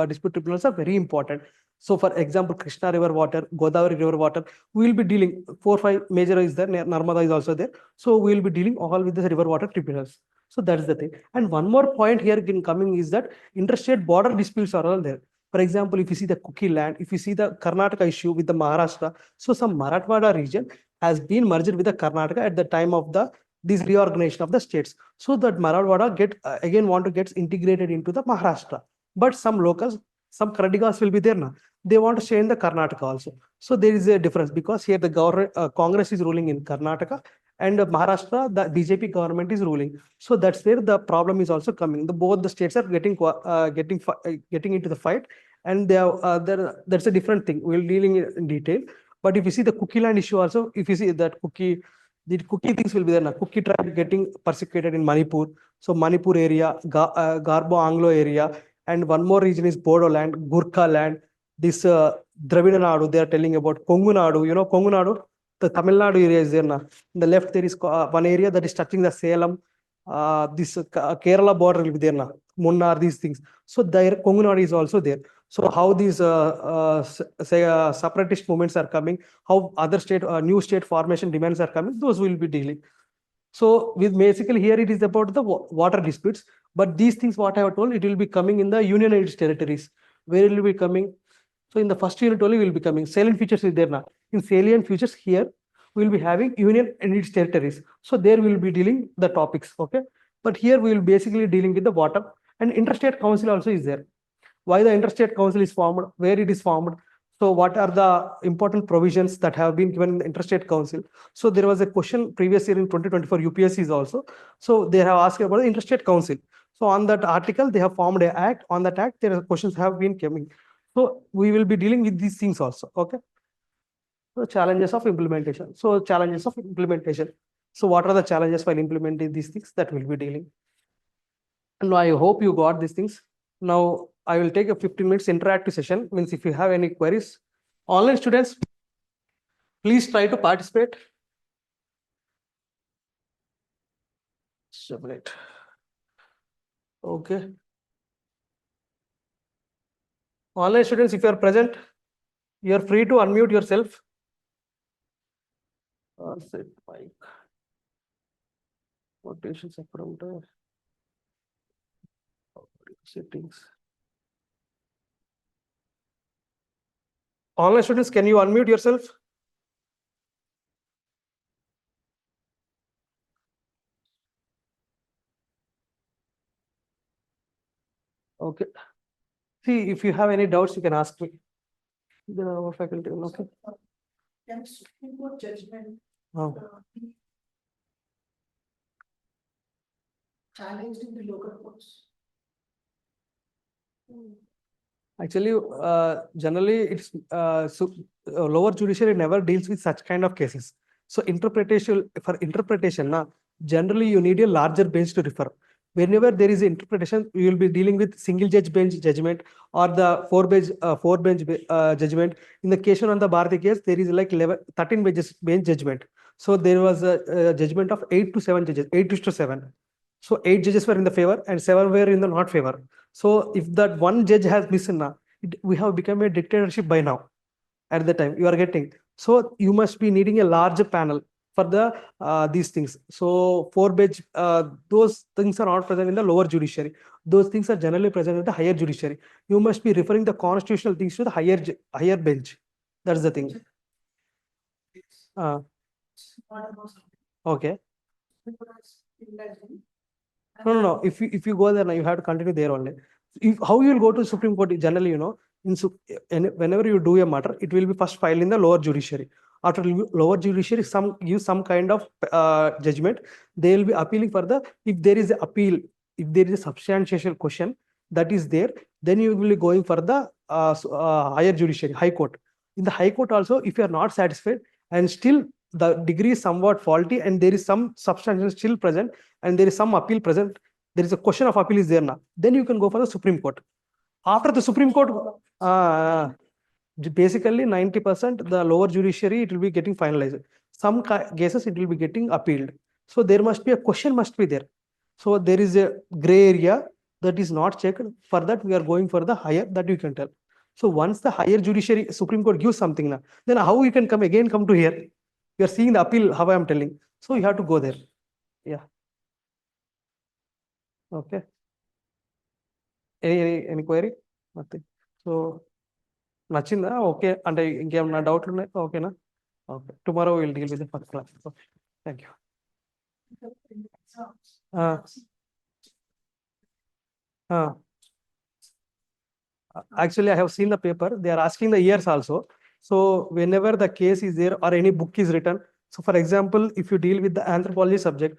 dispute tribunals are very important. So for example, Krishna river water, Godavari river water, we will be dealing 4-5 major is there, Narmada is also there. So we will be dealing all with the river water tribunals. So that's the thing. And one more point here in coming is that interstate border disputes are all there. For example, if you see the Kuki land, if you see the Karnataka issue with the Maharashtra, so some Marathwada region has been merged with the Karnataka at the time of the this reorganization of the states. So that Marathwada again want to get integrated into the Maharashtra. But some locals, some Karadigas will be there now. They want to stay in the Karnataka also. So there is a difference because here the government, Congress is ruling in Karnataka and Maharashtra, the BJP government is ruling. So that's where the problem is also coming. Both the states are getting into the fight, and that's a different thing. We'll dealing in detail. But if you see the Kuki land issue also, if you see that the Kuki things will be there now. Kuki tribe getting persecuted in Manipur. So Manipur area, Garbo Anglo area, and one more region is Bodo land, Gurkha land. This Dravida Nadu, they are telling about Kongu Nadu. You know Kongu Nadu, the Tamil Nadu area is there now. In the left, there is one area that is touching the Salem. This Kerala border will be there now. Munnar, these things. So there, Kongu Nadu is also there. So how these separatist movements are coming, how other state, new state formation demands are coming, those will be dealing. So with basically here it is about the water disputes, but these things what I have told, it will be coming in the union and its territories. Where it will be coming? So in the first unit only will be coming. Salient features is there now. In salient features here, we will be having union and its territories. So there we will be dealing the topics, okay? But here we will basically dealing with the water, and interstate council also is there. Why the interstate council is formed, where it is formed, so what are the important provisions that have been given in the interstate council. So there was a question previous year in 2024 UPSC is also. So they have asked about the interstate council. So on that article, they have formed an act. On that act, there are questions have been coming. So we will be dealing with these things also, okay? So challenges of implementation. So challenges of implementation. So what are the challenges while implementing these things that we'll be dealing? And I hope you got these things. Now I will take a 15 minutes interactive session. Means if you have any queries, online students, please try to participate. Submit. Okay. Online students, if you are present, you are free to unmute yourself. Set mic. Quotations from the settings. Online students, can you unmute yourself? Okay. See, if you have any doubts, you can ask me. The faculty, okay. Can Supreme Court judgment Oh. be challenged in the local courts? Actually, generally, it's lower judiciary never deals with such kind of cases. So for interpretation, generally you need a larger bench to refer. Whenever there is interpretation, you will be dealing with single judge bench judgment or the four bench judgment. In the case on the Bharati case, there is like 13 bench judgment. So there was a judgment of 8 to 7 judges, 8:7. So 8 judges were in the favor and 7 were in the not favor. So if that one judge has missed, we have become a dictatorship by now. At the time you are getting, so you must be needing a larger panel for the these things. So 4 bench, those things are not present in the lower judiciary. Those things are generally present in the higher judiciary. You must be referring the constitutional things to the higher bench. That's the thing. It's not about something. Okay. Because in that thing, No. If you go there now, you have to continue there only. How you will go to Supreme Court generally, whenever you do a matter, it will be first filed in the lower judiciary. After lower judiciary, give some kind of judgment, they will be appealing for if there is an appeal, if there is a substantial question that is there, then you will be going for the higher judiciary, high court. In the high court also, if you are not satisfied and still the degree is somewhat faulty and there is some substantial still present and there is some appeal present, there is a question of appeal is there now, then you can go for the Supreme Court. After the Supreme Court, basically 90% the lower judiciary, it will be getting finalized. Some cases it will be getting appealed. So there must be a question must be there. So there is a gray area. that is not checked. For that, we are going for the higher, that you can tell. So once the higher judiciary, Supreme Court gives something now, then how you can come to here? You are seeing the appeal, how I am telling. So you have to go there. Yeah. Okay. Any query? Nothing. So, నచ్చిందా? Okay. అంటే ఇంకేమన్నా డౌట్లు ఉన్నాయి? ఓకేనా? Okay. Tomorrow we will deal with the first class. Okay. Thank you. Actually, I have seen the paper. They are asking the years also. So whenever the case is there or any book is written, so for example, if you deal with the anthropology subject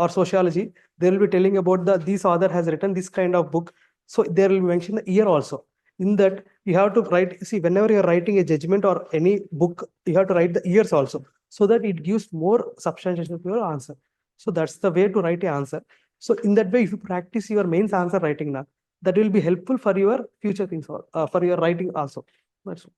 or sociology, they will be telling about this author has written this kind of book. So there will be mentioned the year also. In that, you have to write, see, whenever you are writing a judgment or any book, you have to write the years also, so that it gives more substantiation to your answer. So that's the way to write an answer. So in that way, if you practice your mains answer writing now, that will be helpful for your future things, for your writing also. That's all.